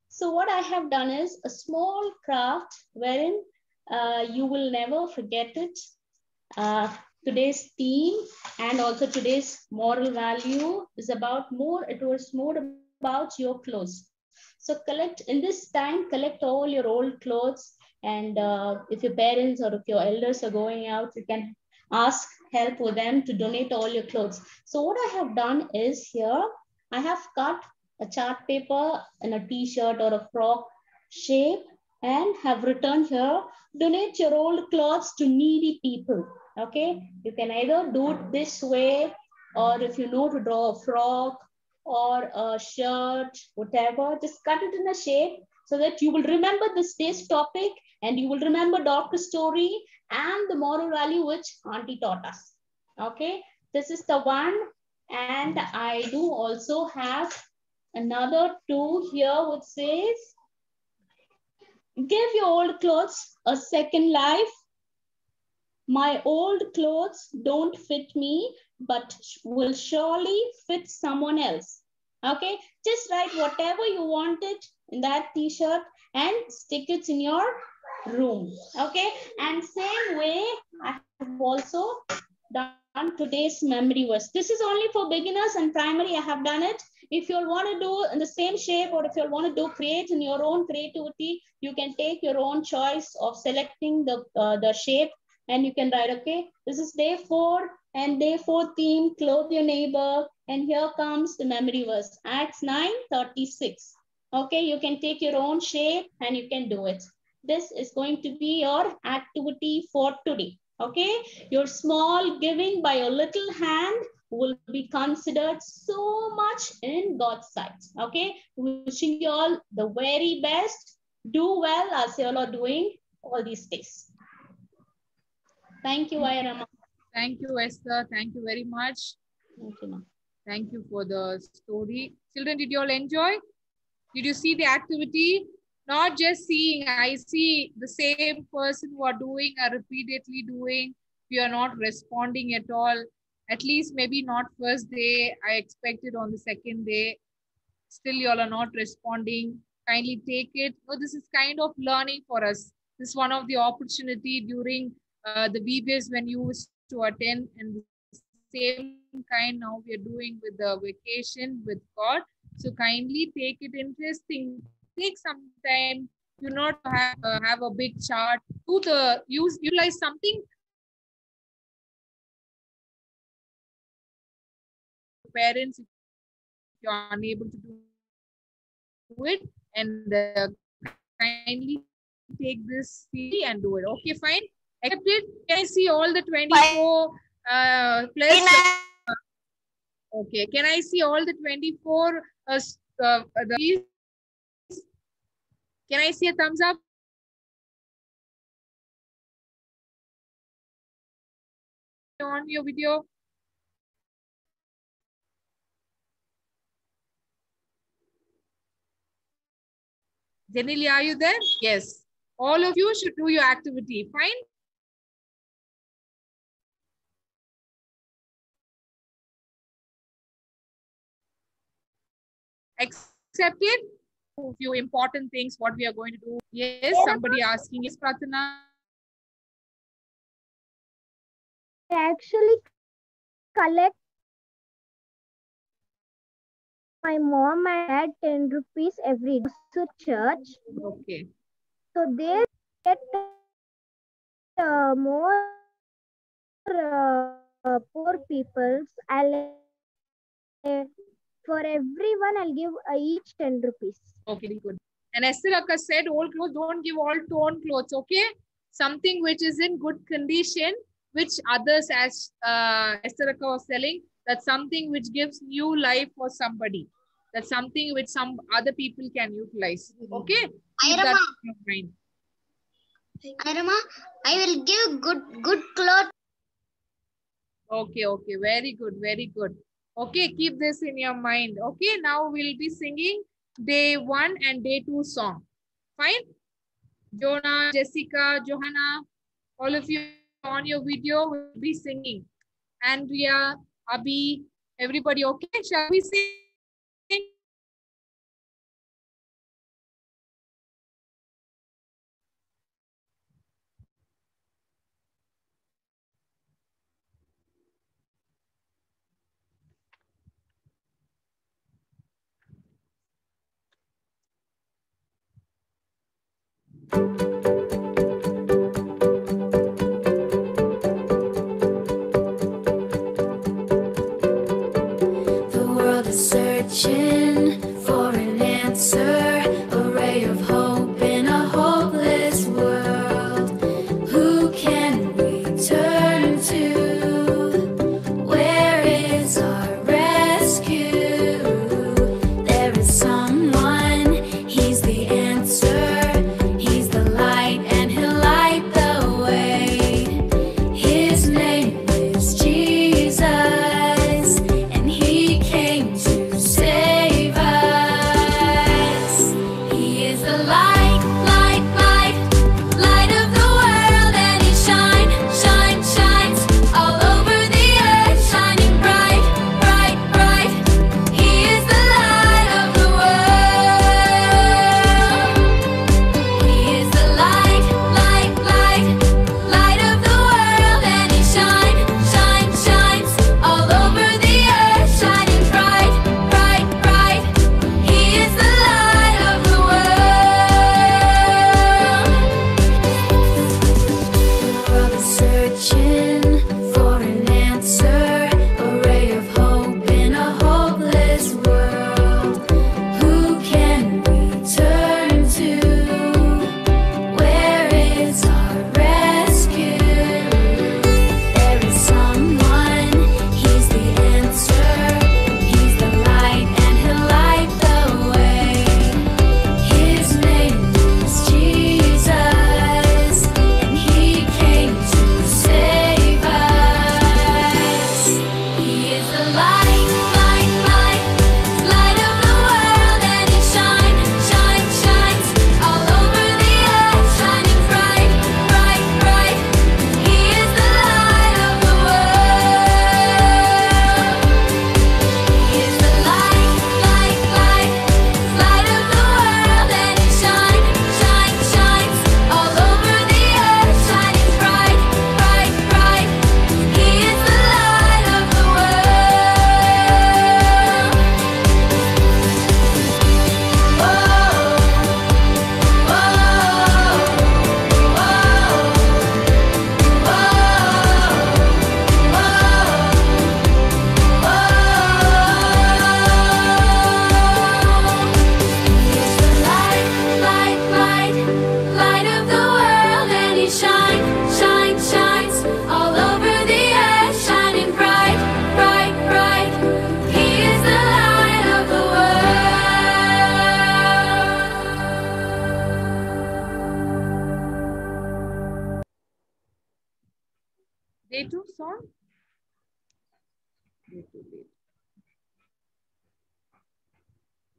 So what I have done is a small craft wherein you will never forget it. Today's theme and also today's moral value is about it was more about your clothes. So in this time, collect all your old clothes. And if your parents or if your elders are going out, you can ask help with them to donate all your clothes. So what I have done is here, I have cut a chart paper in a t-shirt or a frock shape and have written here, donate your old clothes to needy people. Okay, you can either do it this way, or if you know to draw a frock or a shirt, whatever, just cut it in a shape so that you will remember this day's topic and you will remember Doctor's story and the moral value which Auntie taught us. Okay, this is the one. And I do also have another 2 here which says, give your old clothes a second life. My old clothes don't fit me, but will surely fit someone else. Okay, just write whatever you wanted in that t-shirt and stick it in your room. Okay, and same way I have also done today's memory verse. This is only for beginners and primary. I have done it. If you want to do in the same shape, or if you want to do create in your own creativity, you can take your own choice of selecting the shape. And you can write, okay, this is day 4 and day 4 theme, clothe your neighbor. And here comes the memory verse, Acts 9:36. Okay, you can take your own shape and you can do it. This is going to be your activity for today. Okay, your small giving by your little hand will be considered so much in God's sight. Okay, wishing you all the very best. Do well as you all are doing all these days. Thank you, Ayrama. Thank you, Esther. Thank you very much. Thank you, ma'am. Thank you for the story. Children, did you all enjoy? Did you see the activity? Not just seeing, I see the same person who are doing or repeatedly doing. You are not responding at all. At least maybe not first day. I expected on the second day. Still you all are not responding. Kindly take it. Oh, this is kind of learning for us. This is one of the opportunity during the VBS when you used to attend, and the same kind now we are doing with the vacation with God. So kindly take it interesting. Take some time. Do not have a big chart. Utilize something. Parents, if you are unable to do it, and kindly take this CD and do it. Okay, fine. Accept it. Can I see all the 24 Plus, okay. Can I see all the 24? Can I see a thumbs up? On your video. Janili, are you there? Yes. All of you should do your activity. Fine. Accepted. A few important things what we are going to do. Yes, somebody asking. Yes, Pratana. I actually collect my mom and dad 10 rupees every day to church. Okay. So they get more poor peoples. For everyone, I'll give each 10 rupees. Okay, good. And Esther Akka said, old clothes, don't give all torn clothes, okay? Something which is in good condition, which others, as Esther Akka was telling, that's something which gives new life for somebody. That's something which some other people can utilize. Okay? Keep that in your mind. Irama, I will give good clothes. Okay, okay. Very good, very good. Okay, keep this in your mind. Okay, now we'll be singing day 1 and day 2 song. Fine? Jonah, Jessica, Johanna, all of you on your video will be singing. Andrea, Abhi, everybody okay? Shall we sing? The world is searching for an answer, a ray of hope in a hopeless world. Who can we turn to? Where is our rescue? There is someone, he's the answer. He's the light and he'll light the way. His name is Jesus, and he came to save us. He is the light, light, light, light of the world, and he shines all over the earth, shining bright, bright, bright. He is the light of the world. He is the light, light, light, light of the world, and he shines all over the earth, shining bright, bright, bright. He is the light of the world. The world is searching for an answer, a ray of hope in a hopeless world. Who can we turn to? Where is our rescue? There is someone, he's the answer. He's the light and he'll light the way. His name is Jesus, and he came to save us. He is the light, light, light, light of the world, and he shines all over the earth, shining bright, bright, bright. He is the light of the world. He is the light, light, light, light of the world, and he shines all over the earth, shining bright, bright, bright. He is the light of the world.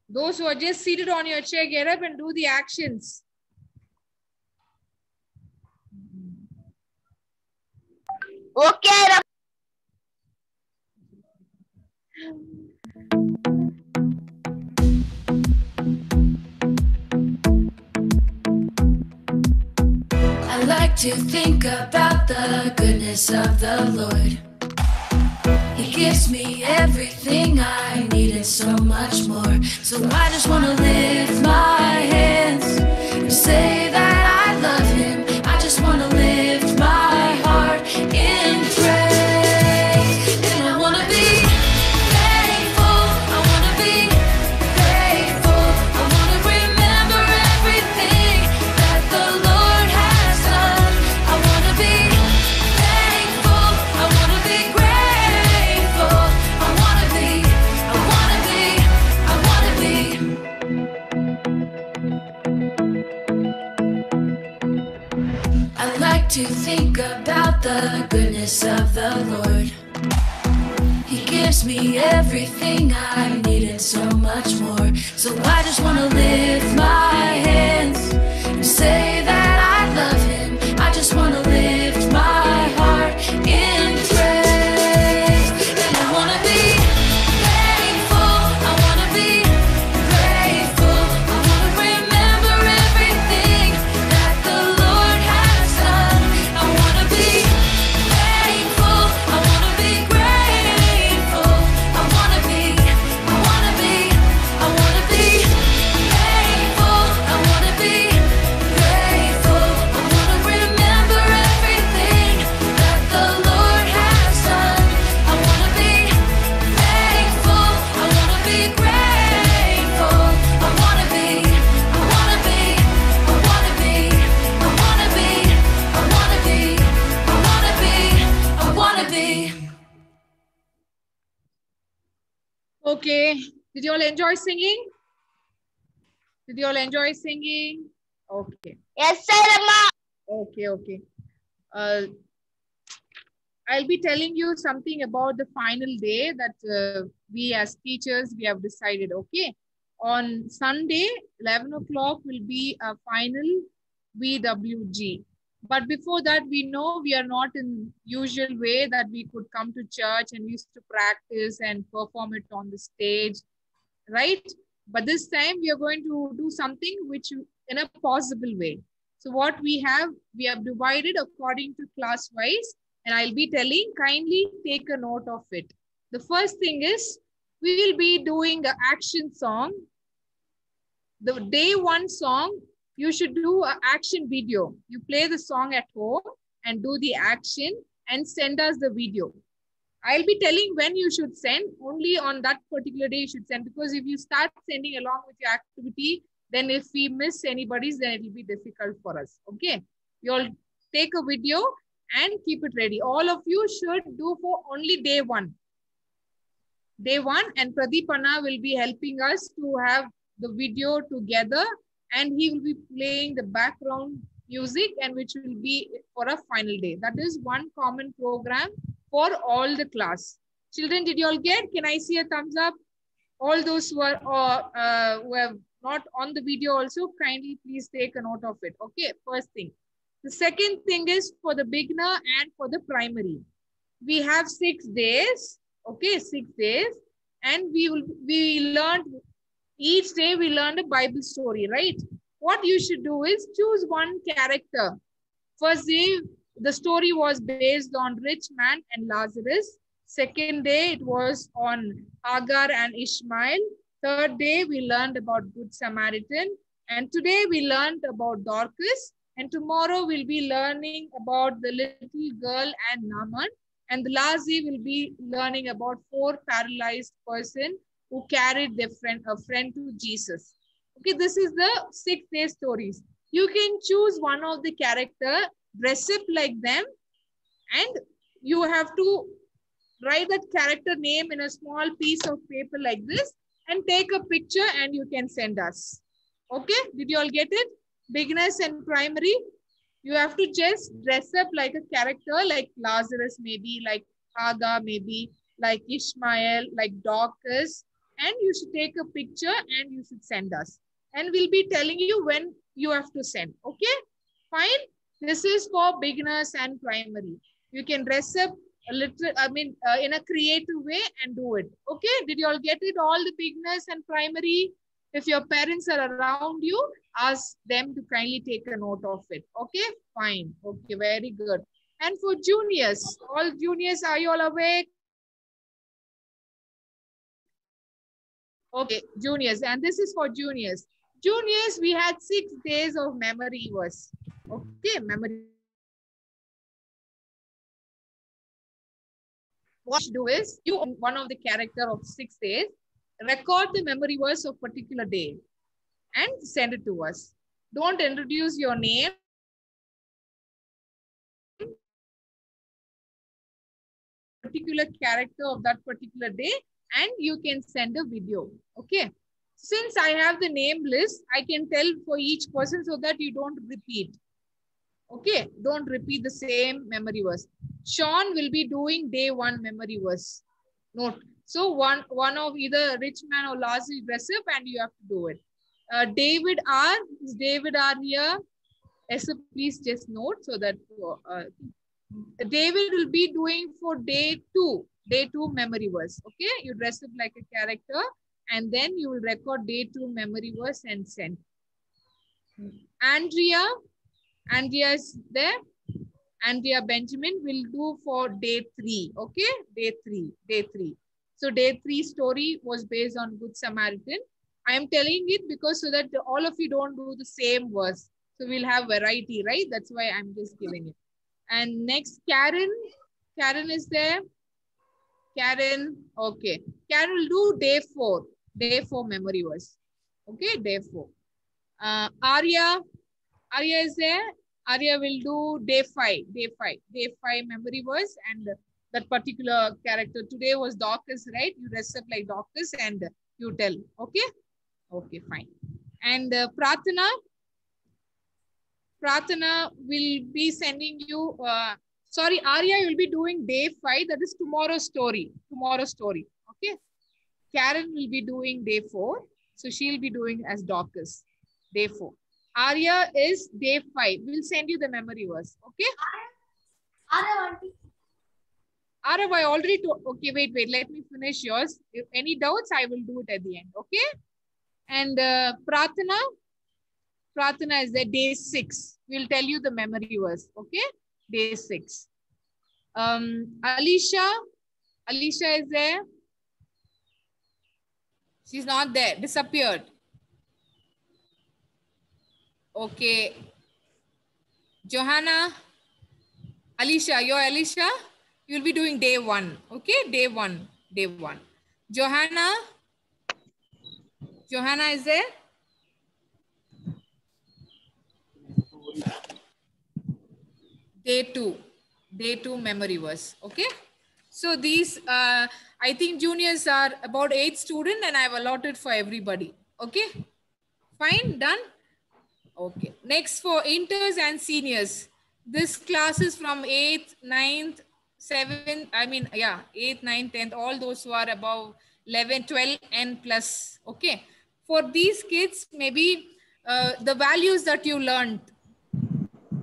Those who are just seated on your chair, get up and do the actions. Okay. I like to think about the goodness of the Lord. He gives me everything I need and so much more. So I just want to lift my hands and say that I love him. I just want to lift my heart in praise. And I want to be thankful. I want to be grateful. I want to remember everything that the Lord has done. I want to be thankful. I want to be grateful. I want to be, I want to be, I want to be. I like to think about the goodness of the Lord. He gives me everything I need and so much more. So I just want to lift my hands and say that I love him. I just want to lift my heart in praise. And I want to be thankful. I want to be grateful. I want to remember everything that the Lord has done. I want to be thankful. I want to be grateful. I want to be, I want to be, I want to be thankful. I want to be grateful. I want to remember everything that the Lord has done. I want to be thankful. I want to be grateful. I want to be, I want to be, I want to be, I want to be, I want to be, I want to be, I want to be. Okay. Did you all enjoy singing? Did you all enjoy singing? Okay. Yes, sir, Amma. Okay, okay. I'll be telling you something about the final day that we as teachers, we have decided, okay? On Sunday, 11 o'clock will be a final VWG. But before that, we know we are not in usual way that we could come to church and we used to practice and perform it on the stage, right? But this time we are going to do something which in a possible way. So what we have divided according to class wise, and I'll be telling, kindly take a note of it. The first thing is we will be doing an action song. The day one song, you should do an action video. You play the song at home and do the action and send us the video. I'll be telling when you should send. Only on that particular day you should send, because if you start sending along with your activity, then if we miss anybody's, then it will be difficult for us. Okay. You'll take a video and keep it ready. All of you should do for only day one. Day one, and Pradeep Anna will be helping us to have the video together, and he will be playing the background music, and which will be for a final day. That is one common program for all the class. Children, did you all get? Can I see a thumbs up? All those who are who have not on the video also, kindly please take a note of it. Okay, first thing. The second thing is for the beginner and for the primary. We have 6 days. Okay, 6 days. And we learned, each day we learned a Bible story, right? What you should do is choose one character. First day, the story was based on rich man and Lazarus. Second day, it was on Hagar and Ishmael. Third day, we learned about Good Samaritan. And today we learned about Dorcas. And tomorrow we'll be learning about the little girl and Naaman. And the last day we'll be learning about 4 paralyzed person who carried their a friend to Jesus. Okay, this is the 6-day stories. You can choose one of the character, dress up like them, and you have to write that character name in a small piece of paper like this and take a picture and you can send us. Okay, did you all get it? Beginners and primary, you have to just dress up like a character, like Lazarus maybe, like Hagar maybe, like Ishmael, like Dorcas, and you should take a picture and you should send us. And we'll be telling you when you have to send. Okay, fine. This is for beginners and primary. You can dress up a little, in a creative way and do it. Okay, did you all get it? All the beginners and primary. If your parents are around you, ask them to kindly take a note of it. Okay, fine. Okay, very good. And for juniors, all juniors, are you all awake? Okay, juniors, and this is for juniors. Juniors, we had 6 days of memory verse. Okay, memory. What you do is, you, one of the character of 6 days, record the memory verse of particular day and send it to us. Don't introduce your name. Particular character of that particular day, and you can send a video. Okay. Since I have the name list, I can tell for each person so that you don't repeat. Okay. Don't repeat the same memory verse. Sean will be doing day 1 memory verse. Note. So one of either Richman or Lazzy dress up and you have to do it. David R. Is David R here? Yes, please just note so that David will be doing for day 2 memory verse. Okay, you dress up like a character and then you will record day 2 memory verse and send. Andrea is there. Andrea Benjamin will do for day 3. Okay, day 3. So day 3 story was based on Good Samaritan. I am telling it because so that all of you don't do the same verse. So we'll have variety, right? That's why I'm just giving it. And next, Karen. Karen is there. Karen, okay. Karen will do day 4. Day 4 memory verse. Okay, day 4. Arya is there. Arya will do day 5. Day 5 memory verse and that particular character. Today was Dorcas, right? You dress up like Dorcas and you tell. Okay? Okay, fine. And Pratana will be sending you, Arya will be doing day 5. That is tomorrow's story. Okay. Karen will be doing day 4. So she'll be doing as Dorcas. Day 4. Arya is day 5. We'll send you the memory verse. Okay. Arav, I already told. Okay, wait. Let me finish yours. If any doubts, I will do it at the end. Okay. And Pratana is there day 6. We'll tell you the memory verse. Okay. Day 6. Alicia is there. She's not there. Disappeared. Okay. Johanna. Alicia, you're Alicia. You'll be doing day 1. Okay. Day 1. Johanna is there. Day 2 memory verse. Okay. So these, I think juniors are about 8 students and I've allotted for everybody. Okay. Fine. Done. Okay. Next for inters and seniors. This class is from 8th, 9th, 7th, 8th, 9th, 10th, all those who are above 11, 12 and plus. Okay. For these kids, maybe the values that you learned.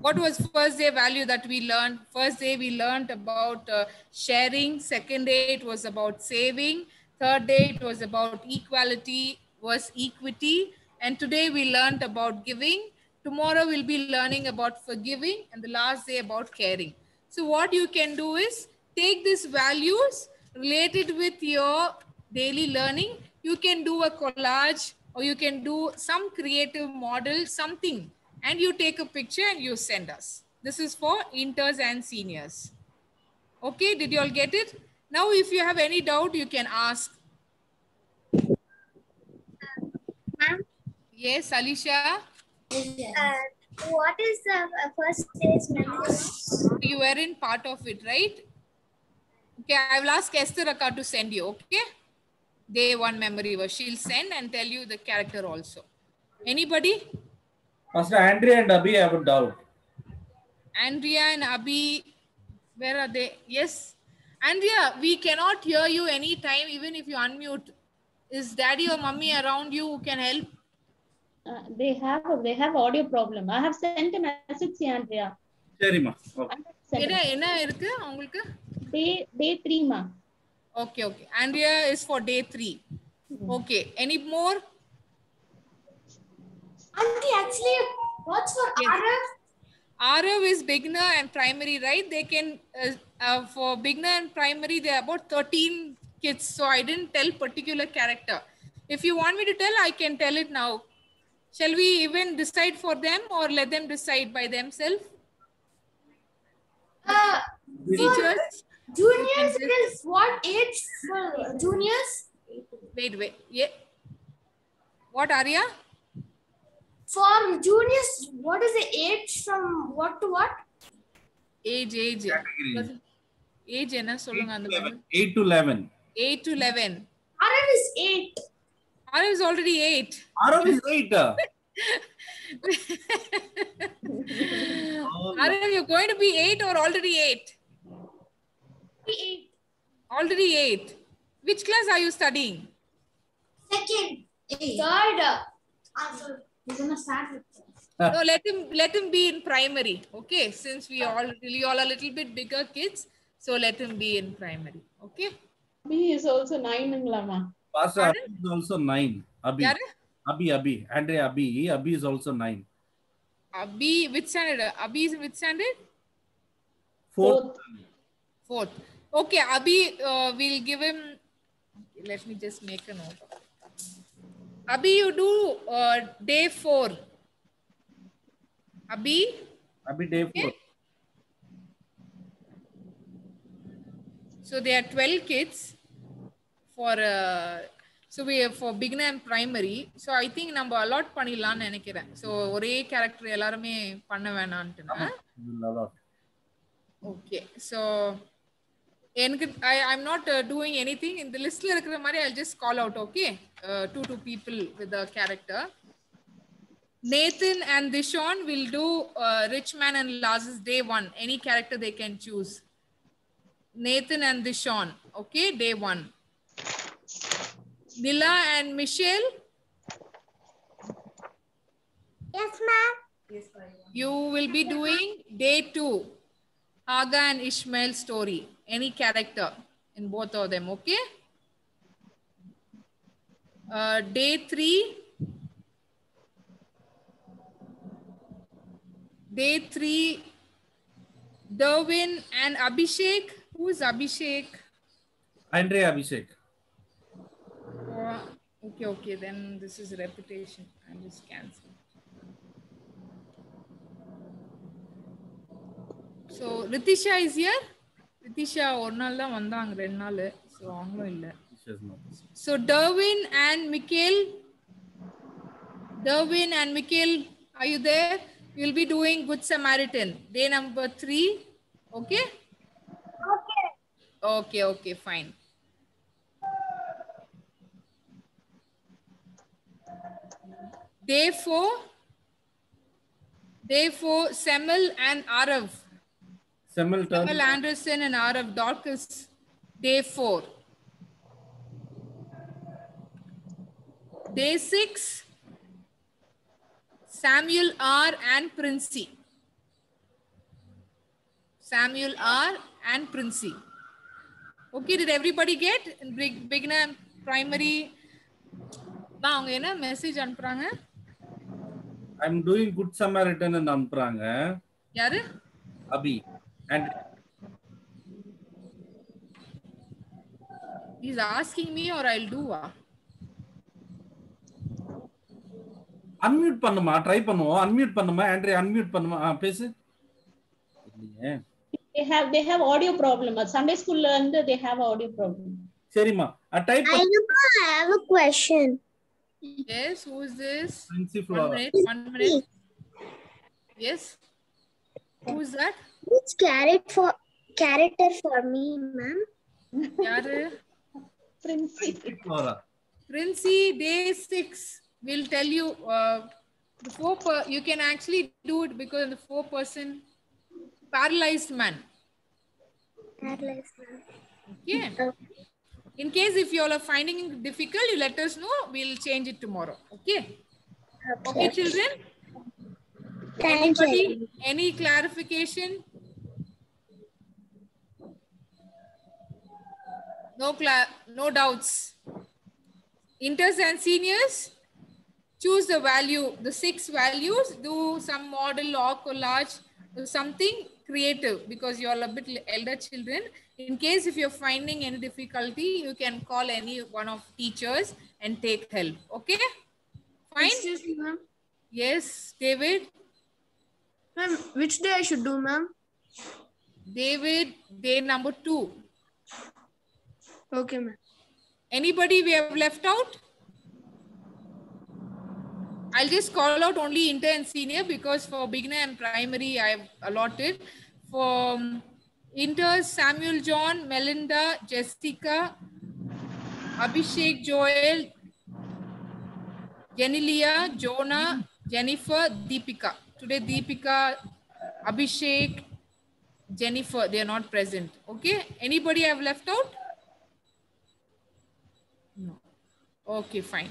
What was first day value that we learned? First day we learned about sharing. Second day it was about saving. Third day it was about equality was equity. And today we learned about giving. Tomorrow we'll be learning about forgiving. And the last day about caring. So what you can do is take these values related with your daily learning. You can do a collage or you can do some creative model, something. And you take a picture and you send us. This is for inters and seniors. Okay, did you all get it? Now, if you have any doubt, you can ask. Ma'am? Yes, Alicia? What is the first day's memory? You were in part of it, right? Okay, I will ask Esther Akka to send you, okay? Day 1 memory verse. She'll send and tell you the character also. Anybody? Pastor Andrea and Abhi have a doubt. Andrea and Abhi, where are they? Yes. Andrea, we cannot hear you anytime, even if you unmute. Is daddy or mummy around you who can help? They have audio problem. I have sent a message to Andrea. சரிம்மா. Okay. என்ன இருக்கு உங்களுக்கு? Day 3 ma. Okay. Andrea is for day 3. Okay. Any more? Auntie, actually, what's for Arav? Arav is beginner and primary, right? They can for beginner and primary there are about 13 kids, so I didn't tell particular character. If you want me to tell, I can tell it now. Shall we even decide for them or let them decide by themselves? Teachers, Juniors is what age for juniors? Wait. Yeah. What, Arya? For juniors, what is the age from what to what? Age. Age என்ன சொல்லுங்க அந்த 8 to 11. 8 to 11. Arav is 8. Arav is already 8. Arav is 8. Arav, you're going to be 8 or already 8? 8. Already 8. Which class are you studying? Second. Third. We're gonna start with No, let him be in primary. Okay, since you all are a little bit bigger kids, so let him be in primary. Okay. Abhi is also 9 nglama. Pastor Abhi is also 9. Abhi. Yaru? Abhi. Andrea Abhi. Abhi is also 9. Abhi, which standard? Abhi is in which standard? 4th. Okay, Abhi, we'll give him. Let me just make a note. Abhi, you do day 4. Abhi day 4. So there are 12 kids for we have for beginner and primary. So I think நம்ம allot பண்ணிடலாம்னு நினைக்கிறேன். So ஒரே character எல்லாருமே பண்ண வேணாம்னு. Okay. So I'm not doing anything in the list la இருக்கிற மாதிரி. I'll just call out, okay? Two people with the character. Nathan and Dishon will do Rich Man and Lazarus day 1. Any character they can choose. Nathan and Dishon, okay? Day 1. Nila and Michelle. Yes, ma'am. You will be doing day 2. Hagar and Ishmael story. Any character in both of them, okay? Day 3. Day 3, Derwin and Abhishek. Who is Abhishek? Andrea Abhishek. Okay. Then this is repetition. I'm just canceling. So Ritisha is here. Ritisha ஒரு நாள் தான் வந்தாங்க 2 நாள். So அவங்களும் இல்ல. So Derwin and Mikhail, are you there? We'll be doing Good Samaritan, day number 3. Okay? Okay, fine. Day 4, Semel and Arav. Semel Anderson and Arav Dorcas, day 4. Day 6, Samuel R. and Princey. Okay, did everybody get beginner and primary? அவங்க என்ன message அனுப்புறாங்க? I'm doing Good Samaritan and அனுப்புறாங்க. யாரு? Abhi. And he's asking me or I'll do. Unmute பண்ணுமா, try பண்ணுவோம். Unmute பண்ணுமா, Andrea unmute பண்ணுமா. பேசு. They have audio problem. Sunday school and they have audio problem. சரிமா. Type I have a question. Yes, who is this? One minute. Yes. Who is that? Which character for me, ma'am? Yaru? Princey, day 6. We'll tell you you can actually do it because the 4-person paralyzed man. Okay. In case if you all are finding it difficult, you let us know. We'll change it tomorrow. Okay. Okay, children. Anybody? Any clarification? No doubts. Inters and seniors, choose the value, the 6 values, do some model or collage, do something creative because you are a bit elder children. In case if you're finding any difficulty, you can call any one of teachers and take help. Okay? Fine? Excuse me, ma'am. Yes, David? Ma'am, which day I should do, ma'am? David, day number 2. Okay, ma'am. Anybody we have left out? I'll just call out only inter and senior because for beginner and primary I have allotted. For inter, Samuel John, Melinda, Jessica, Abhishek Joel, Jenilia, Jonah, Jennifer, Deepika. Today Deepika, Abhishek, Jennifer, they are not present. Okay. Anybody have left out? No. Okay, fine.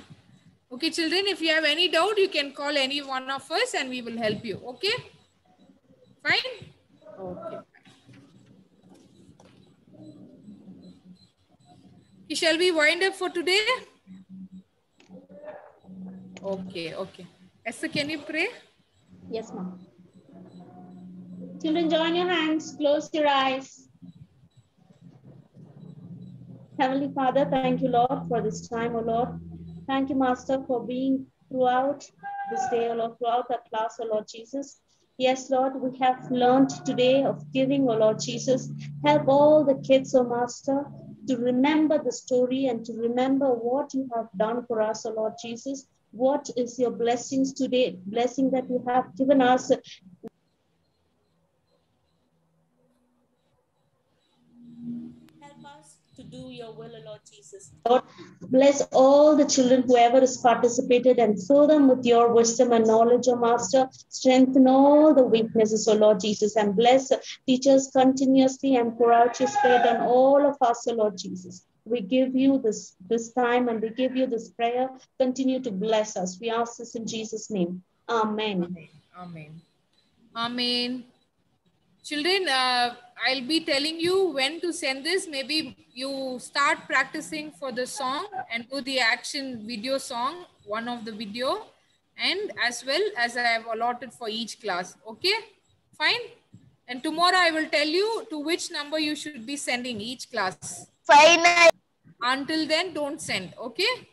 Okay, children, if you have any doubt, you can call any one of us and we will help you. Okay? Fine? Okay. Okay, shall we wind up for today? Okay, okay. Esther, can you pray? Yes, ma'am. Children, join your hands, close your eyes. Heavenly Father, thank you, Lord, for this time, O Lord. Thank you, Master, for being throughout this day, O Lord, throughout the class, O Lord Jesus. Yes, Lord, we have learned today of giving, O Lord Jesus. Help all the kids, O Master, to remember the story and to remember what you have done for us, O Lord Jesus. What is your blessings today, blessing that you have given us. Help us to do your will, O Lord Jesus. Lord, bless all the children, whoever has participated, and fill them with your wisdom and knowledge, O Master. Strengthen all the weaknesses, O Lord Jesus, and bless teachers continuously and pour out your spirit on all of us, O Lord Jesus. We give you this time and we give you this prayer. Continue to bless us. We ask this in Jesus' name. Amen. Amen. Amen. Children, I'll be telling you when to send this. Maybe you start practicing for the song and do the action video song, one of the video, and as well as I have allotted for each class. Okay? Fine? And tomorrow I will tell you to which number you should be sending each class. Fine. Until then, don't send. Okay?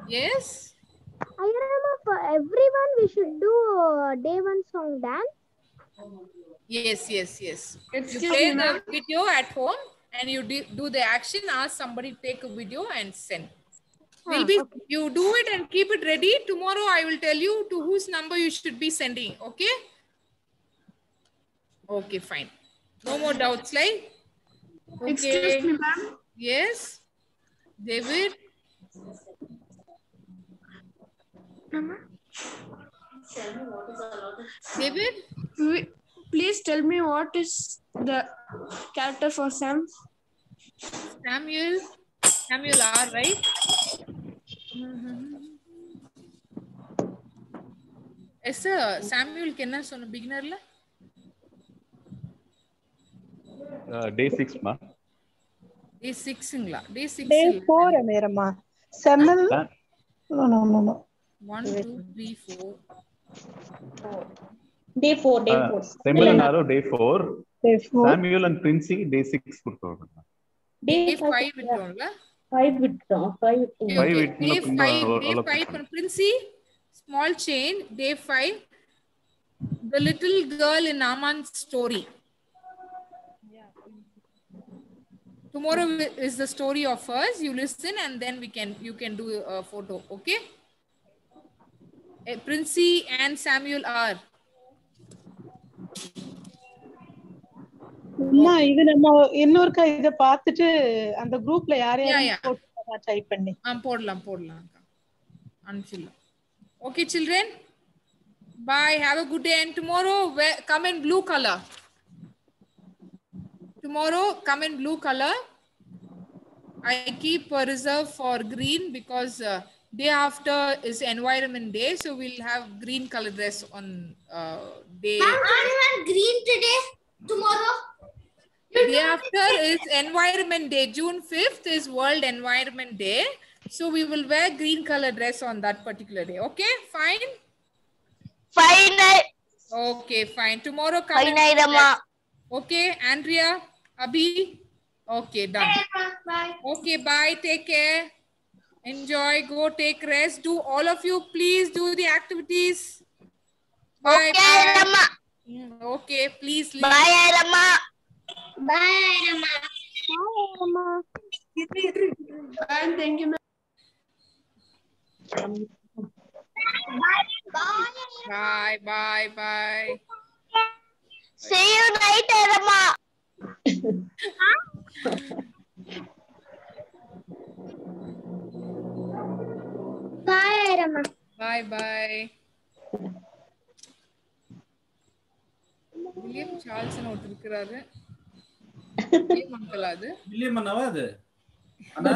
Yes? Ayarama, for everyone we should do day 1 song dance. Yes, yes, yes. Excuse You play me, the ma'am. video at home and you do the action. Ask somebody to take a video and send. Okay. You do it and keep it ready. Tomorrow I will tell you to whose number you should be sending. Okay? Okay, fine. No more doubts, like? Okay. Excuse me, ma'am. Yes? David? David? Please tell me what is the character for Sam? Samuel R, right? Yes, sir. Samuel, can I say beginner la? Day 6, ma. Day 6 ingla. Day 6. Day 4, Amirama. Samuel. No. 1, 2, 3, 4. Day 4. Samuel and Aro, day 4. Day 4. Samuel and Princey, day 6. Day 5 withdrawn. 5 withdrawn. 5 withdrawn. Okay. Day 5 for Princey, small chain. Day 5, the little girl in Aman's story. Tomorrow is the story of hers. You listen and then you can do a photo. Okay? Princey and Samuel R. அம்மா இது நம்ம இன்னொருக்கா இத பார்த்துட்டு அந்த குரூப்ல யார் யார் போட்டு டைப் பண்ணி போடலாம் அனுப்பிடலாம். Okay, children, bye, have a good day, and tomorrow come in blue color. Tomorrow, come in blue color. I keep a reserve for green because day after is Environment Day, so we'll have green color dress on day. Ma'am, I want green today. Tomorrow. Day after is Environment Day. June 5th is World Environment Day. So we will wear green color dress on that particular day. Okay, fine? Fine. Okay, fine. Tomorrow come. Fine, okay, Andrea, Abhi. Okay, done. Bye. Okay, bye. Take care. Enjoy. Go take rest. Do all of you please do the activities. Bye. Okay, Bye. Rama. Okay, please leave. Bye, Rama. Bye, Rama. Bye, Rama. Bye, thank you, ma'am. Bye, bye, bye. See you later, Rama. Bye, Rama. Bye, bye. William Charles ஒருத்தர் இருக்கிறாரு. William uncle அது. William அண்ணாவா அது? அண்ணா